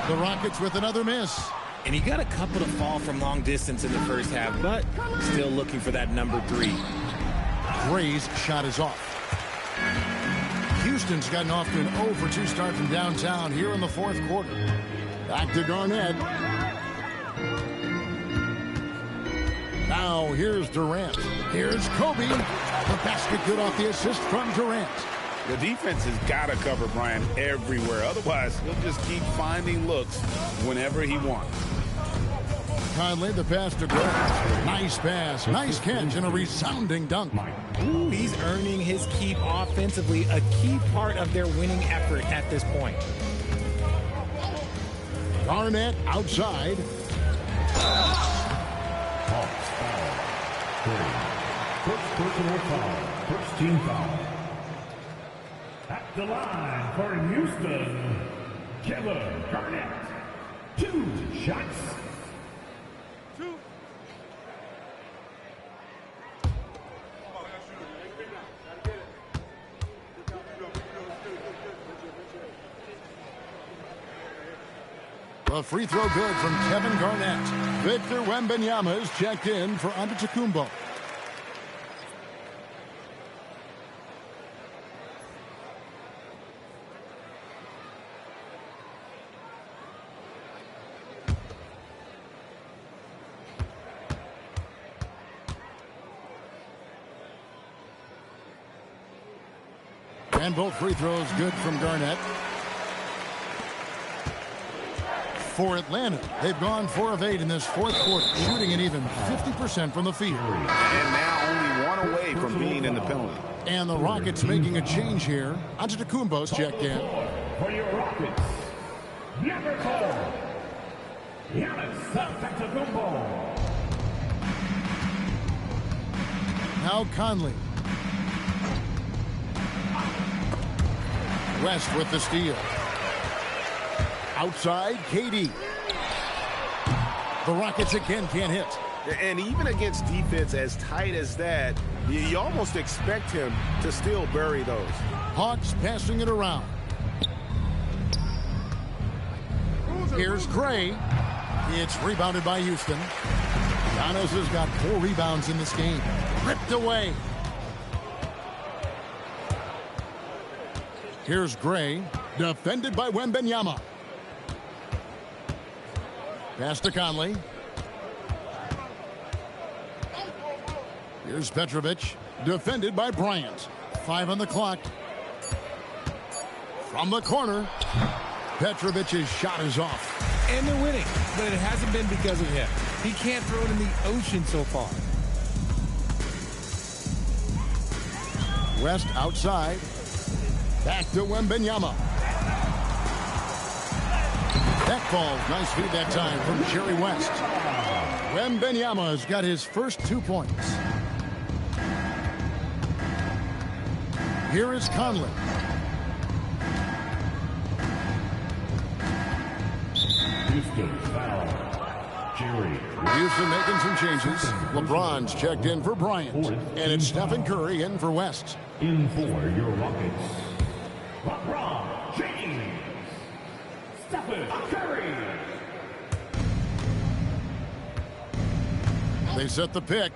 The Rockets with another miss. And he got a couple to fall from long distance in the first half, but still looking for that number 3. Gray's shot is off. Houston's gotten off to an 0-for-2 start from downtown here in the fourth quarter. Back to Garnett. Now here's Durant. Here's Kobe. The basket good off the assist from Durant. The defense has got to cover Bryant everywhere. Otherwise, he'll just keep finding looks whenever he wants. Conley, the pass to Grant. Nice pass, nice catch, and a resounding dunk. Ooh, he's earning his keep offensively, a key part of their winning effort at this point. Garnett outside. Hawks foul. 3. First personal foul. First team foul. At the line for Houston, Kevin Garnett. 2 shots. A free throw good from Kevin Garnett. Victor Wembanyama is checked in for Antetokounmpo. And both free throws good from Garnett. For Atlanta, they've gone 4 of 8 in this fourth quarter, shooting an even 50% from the field. And now only 1 away from being in the penalty. And the Rockets making a change here. Antetokounmpo's checked in. For your Rockets, number 4, Giannis Antetokounmpo. Now Conley. West with the steal. Outside, KD. The Rockets again can't hit. And even against defense as tight as that, you almost expect him to still bury those. Hawks passing it around. Here's Gray. It's rebounded by Houston. Giannis has got 4 rebounds in this game. Ripped away. Here's Gray. Defended by Wembanyama. Pass to Conley. Here's Petrovic. Defended by Bryant. 5 on the clock. From the corner. Petrovic's shot is off. And they're winning, but it hasn't been because of him. He can't throw it in the ocean so far. West outside. Back to Wembanyama. That falls. Nice feed that time from Jerry West. Wembanyama has got his first 2 points. Here is Conley. Houston foul. Jerry. Houston making some changes. LeBron's checked in for Bryant. And it's Stephen Curry in for West. In for your Rockets, LeBron James. Stephen Curry. They set the pick.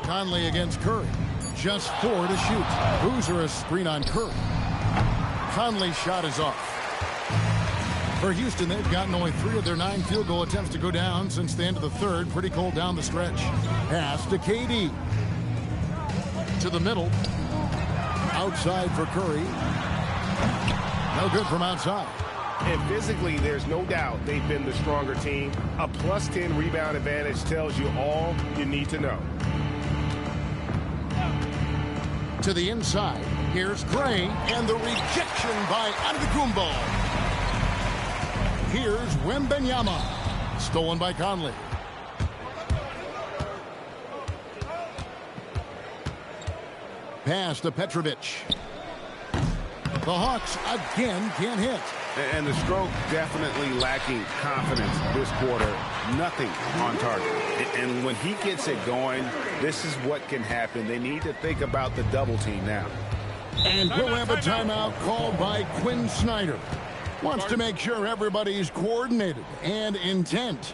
Conley against Curry. Just 4 to shoot. Boozer a screen on Curry. Conley's shot is off. For Houston, they've gotten only 3 of their 9 field goal attempts to go down since the end of the third. Pretty cold down the stretch. Pass to KD. To the middle. Outside for Curry. No good from outside. And physically, there's no doubt they've been the stronger team. A plus 10 rebound advantage tells you all you need to know. To the inside. Here's Gray. And the rejection by Antetokounmpo. Here's Wembanyama. Stolen by Conley. Pass to Petrovic. The Hawks again can't hit. And the stroke definitely lacking confidence this quarter. Nothing on target. And when he gets it going, this is what can happen. They need to think about the double team now. And we'll have a timeout called by Quinn Snyder. Wants to make sure everybody's coordinated and intent.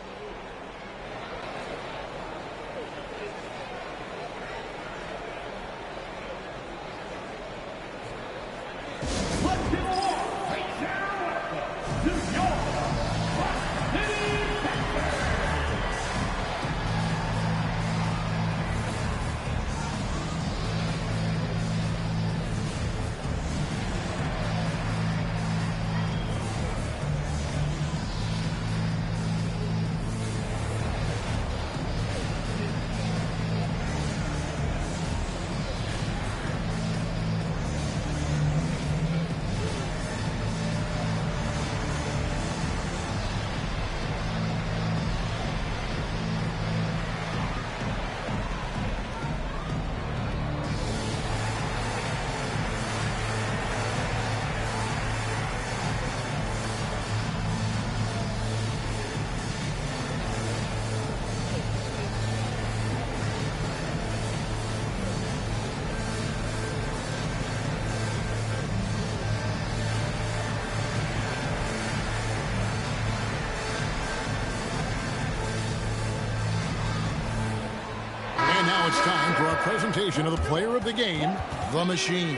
Now it's time for our presentation of the player of the game, the Machine.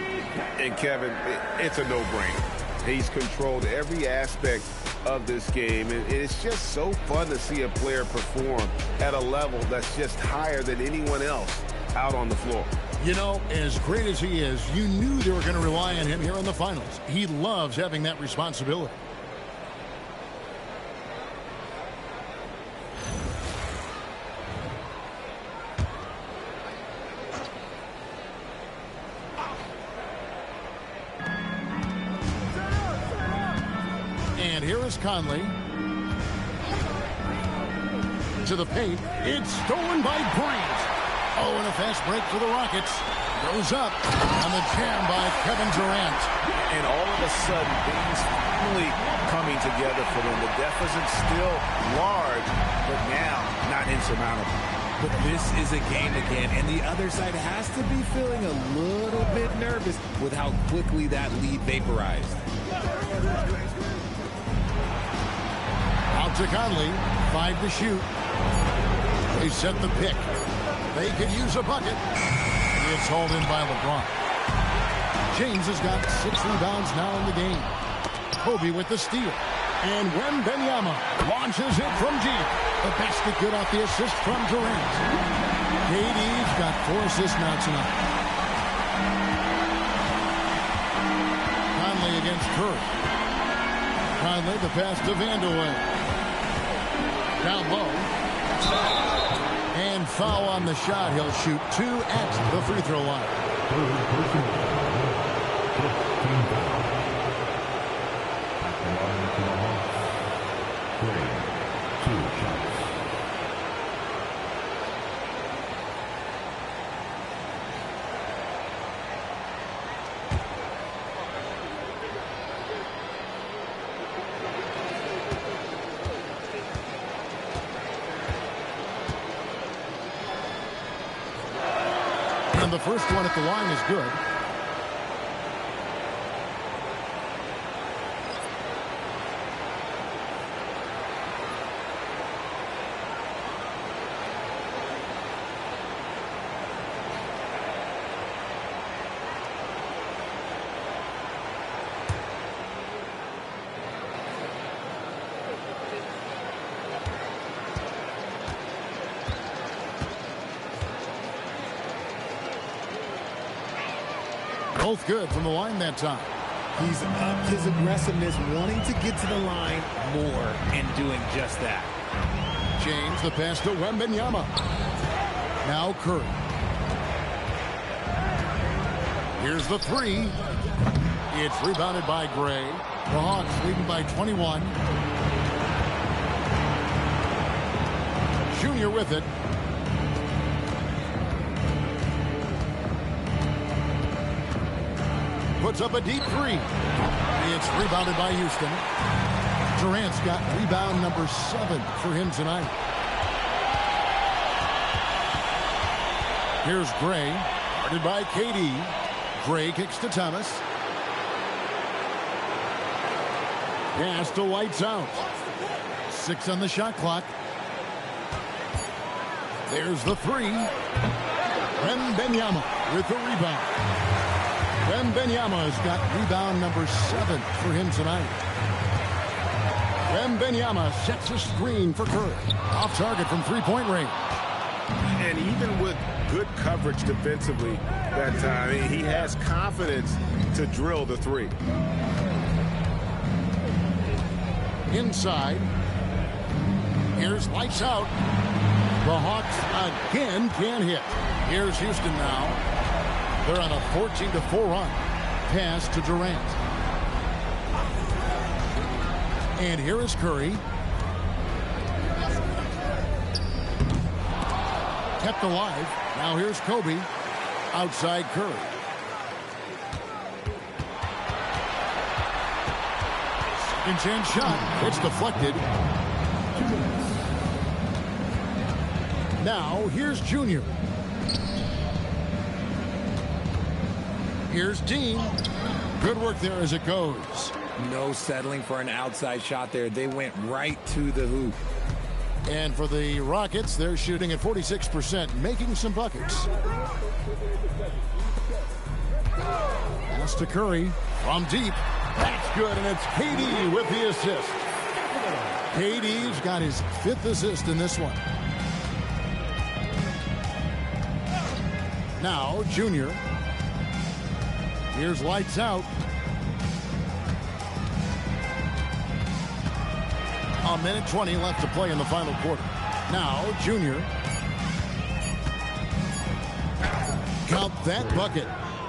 And Kevin, it's a no-brainer. He's controlled every aspect of this game, and it's just so fun to see a player perform at a level that's just higher than anyone else out on the floor. You know, as great as he is, you knew they were going to rely on him here in the finals. He loves having that responsibility. And here is Conley. To the paint. It's stolen by Bryant. Oh, and a fast break for the Rockets. Goes up on the jam by Kevin Durant. And all of a sudden, things finally coming together for them. The deficit's still large, but now not insurmountable. But this is a game again, and the other side has to be feeling a little bit nervous with how quickly that lead vaporized. Out to Conley, 5 to shoot. They set the pick. They could use a bucket. It's hauled in by LeBron. James has got 6 rebounds now in the game. Kobe with the steal. And Wembanyama launches it from deep. The basket good off the assist from Durant. KD's got 4 assists now tonight. Conley against Curry. Conley the pass to Vanderway. Down low. And foul on the shot. He'll shoot 2 at the free throw line. And the first one at the line is good. Both good from the line that time. He's upped his aggressiveness, wanting to get to the line more and doing just that. James, the pass to Wembanyama. Now Curry. Here's the 3. It's rebounded by Gray. The Hawks leading by 21. Junior with it. Puts up a deep 3. It's rebounded by Houston. Durant's got rebound number 7 for him tonight. Here's Gray, guarded by KD. Gray kicks to Thomas. Pass to Lights Out. 6 on the shot clock. There's the 3. Wembanyama with the rebound. Wembanyama has got rebound number 7 for him tonight. Wembanyama sets a screen for Curry. Off target from three-point range. And even with good coverage defensively that time, he has confidence to drill the 3. Inside. Here's Lights Out. The Hawks again can't hit. Here's Houston now. They're on a 14-4 run. Pass to Durant. And here is Curry. Kept alive. Now here's Kobe. Outside Curry. Second chance shot. It's deflected. Now here's Junior. Here's Dean. Good work there as it goes. No settling for an outside shot there. They went right to the hoop. And for the Rockets, they're shooting at 46%, making some buckets. Pass to Curry from deep. That's good, and it's KD with the assist. KD's got his 5th assist in this one. Now, Junior. Here's Lights Out. A minute 20 left to play in the final quarter. Now, Junior. Count that bucket.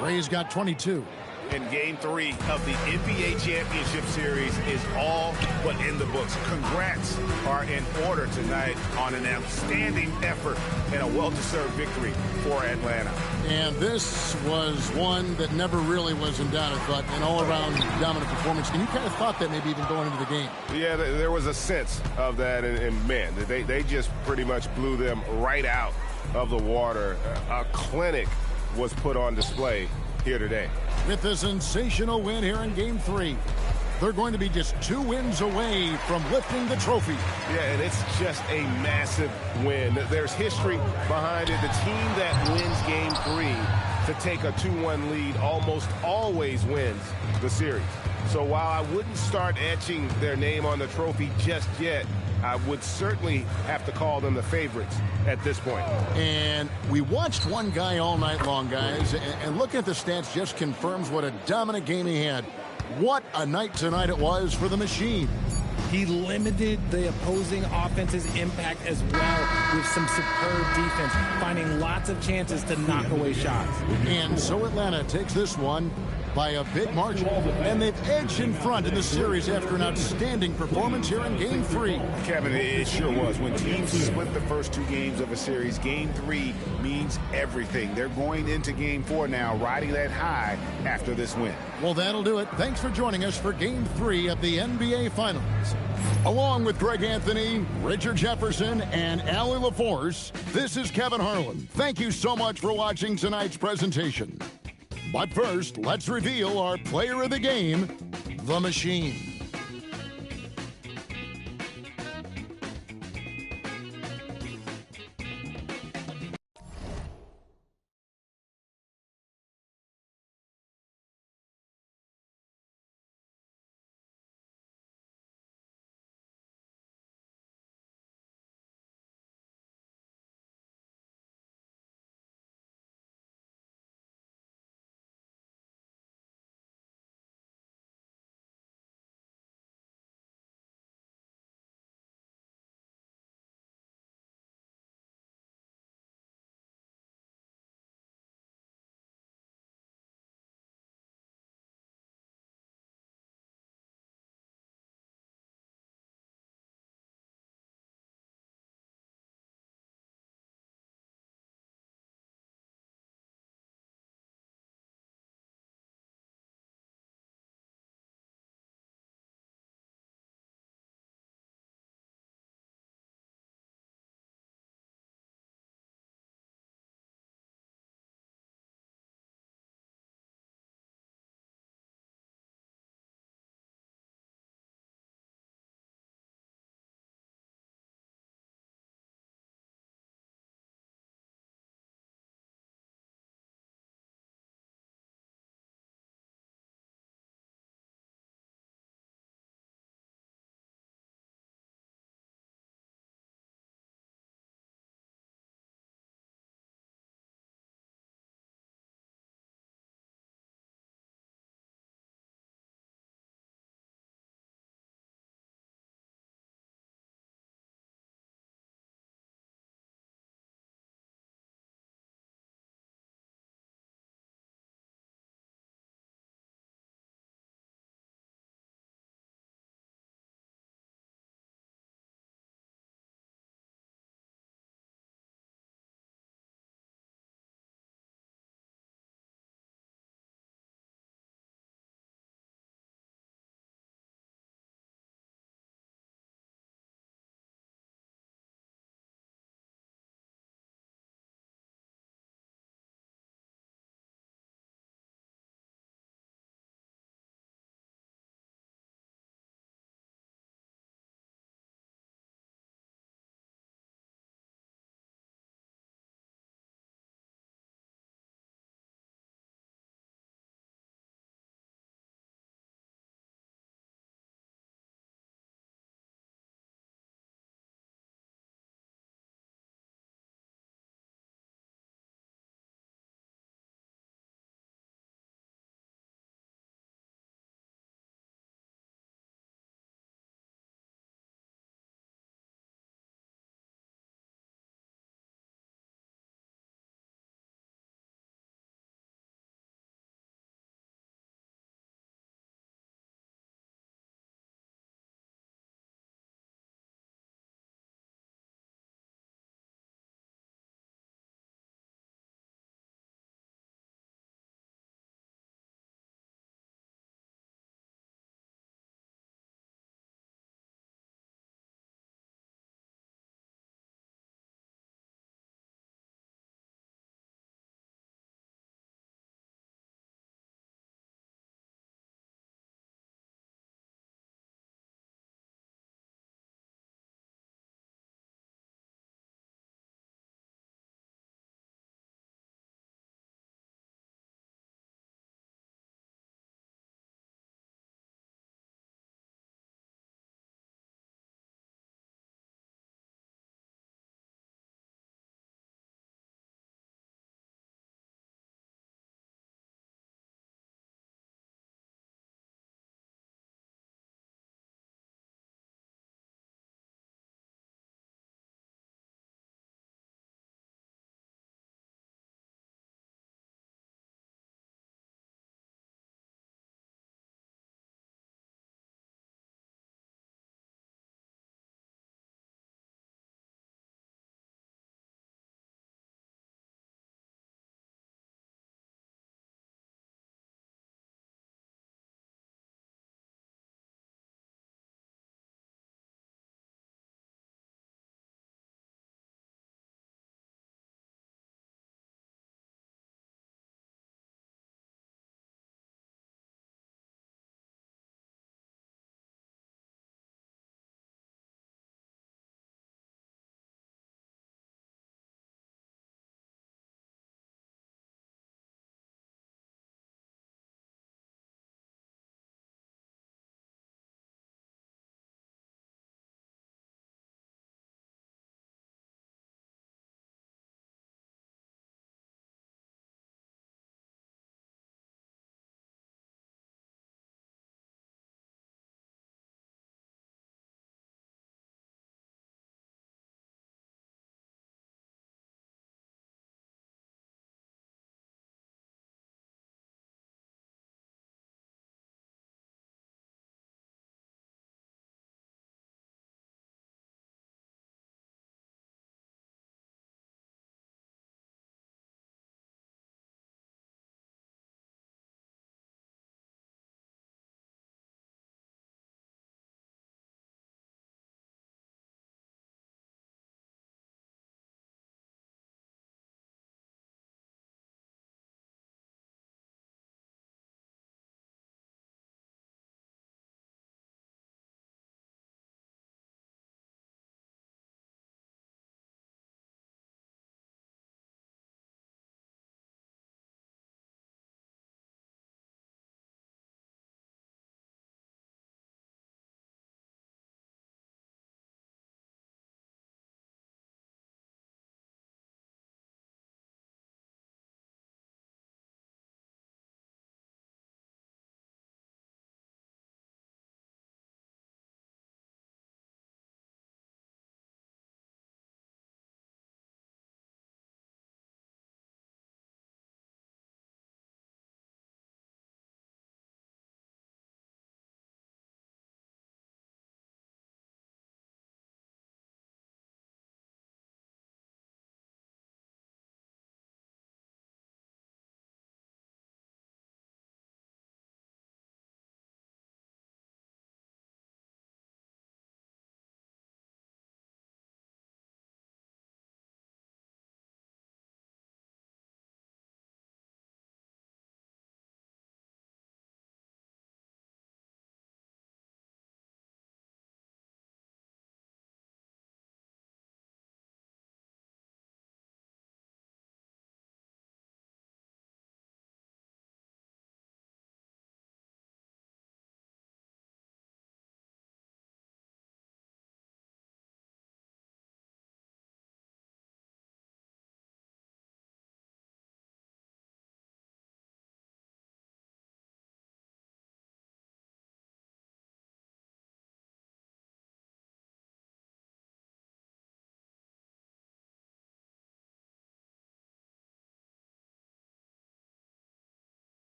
Ray's got 22. And Game 3 of the NBA Championship Series is all but in the books. Congrats are in order tonight on an outstanding effort and a well-deserved victory for Atlanta. And this was one that never really was in doubt, but an all-around dominant performance. And you kind of thought that maybe even going into the game. Yeah, there was a sense of that, and man, they just pretty much blew them right out of the water. A clinic was put on display here today. With a sensational win here in Game 3, they're going to be just 2 wins away from lifting the trophy. Yeah, and it's just a massive win. There's history behind it. The team that wins Game 3 to take a 2-1 lead almost always wins the series. So while I wouldn't start etching their name on the trophy just yet, I would certainly have to call them the favorites at this point. And we watched one guy all night long, guys, and looking at the stats just confirms what a dominant game he had. What a night tonight it was for the Machine. He limited the opposing offense's impact as well with some superb defense, finding lots of chances to knock away shots. And so Atlanta takes this one by a big margin, and they've edged in front in the series after an outstanding performance here in Game 3. Kevin, it sure was. When teams split the first 2 games of a series, Game 3 means everything. They're going into Game 4 now, riding that high after this win. Well, that'll do it. Thanks for joining us for Game 3 of the NBA Finals. Along with Greg Anthony, Richard Jefferson, and Allie LaForce, this is Kevin Harlan. Thank you so much for watching tonight's presentation. But first, let's reveal our player of the game, the Machine.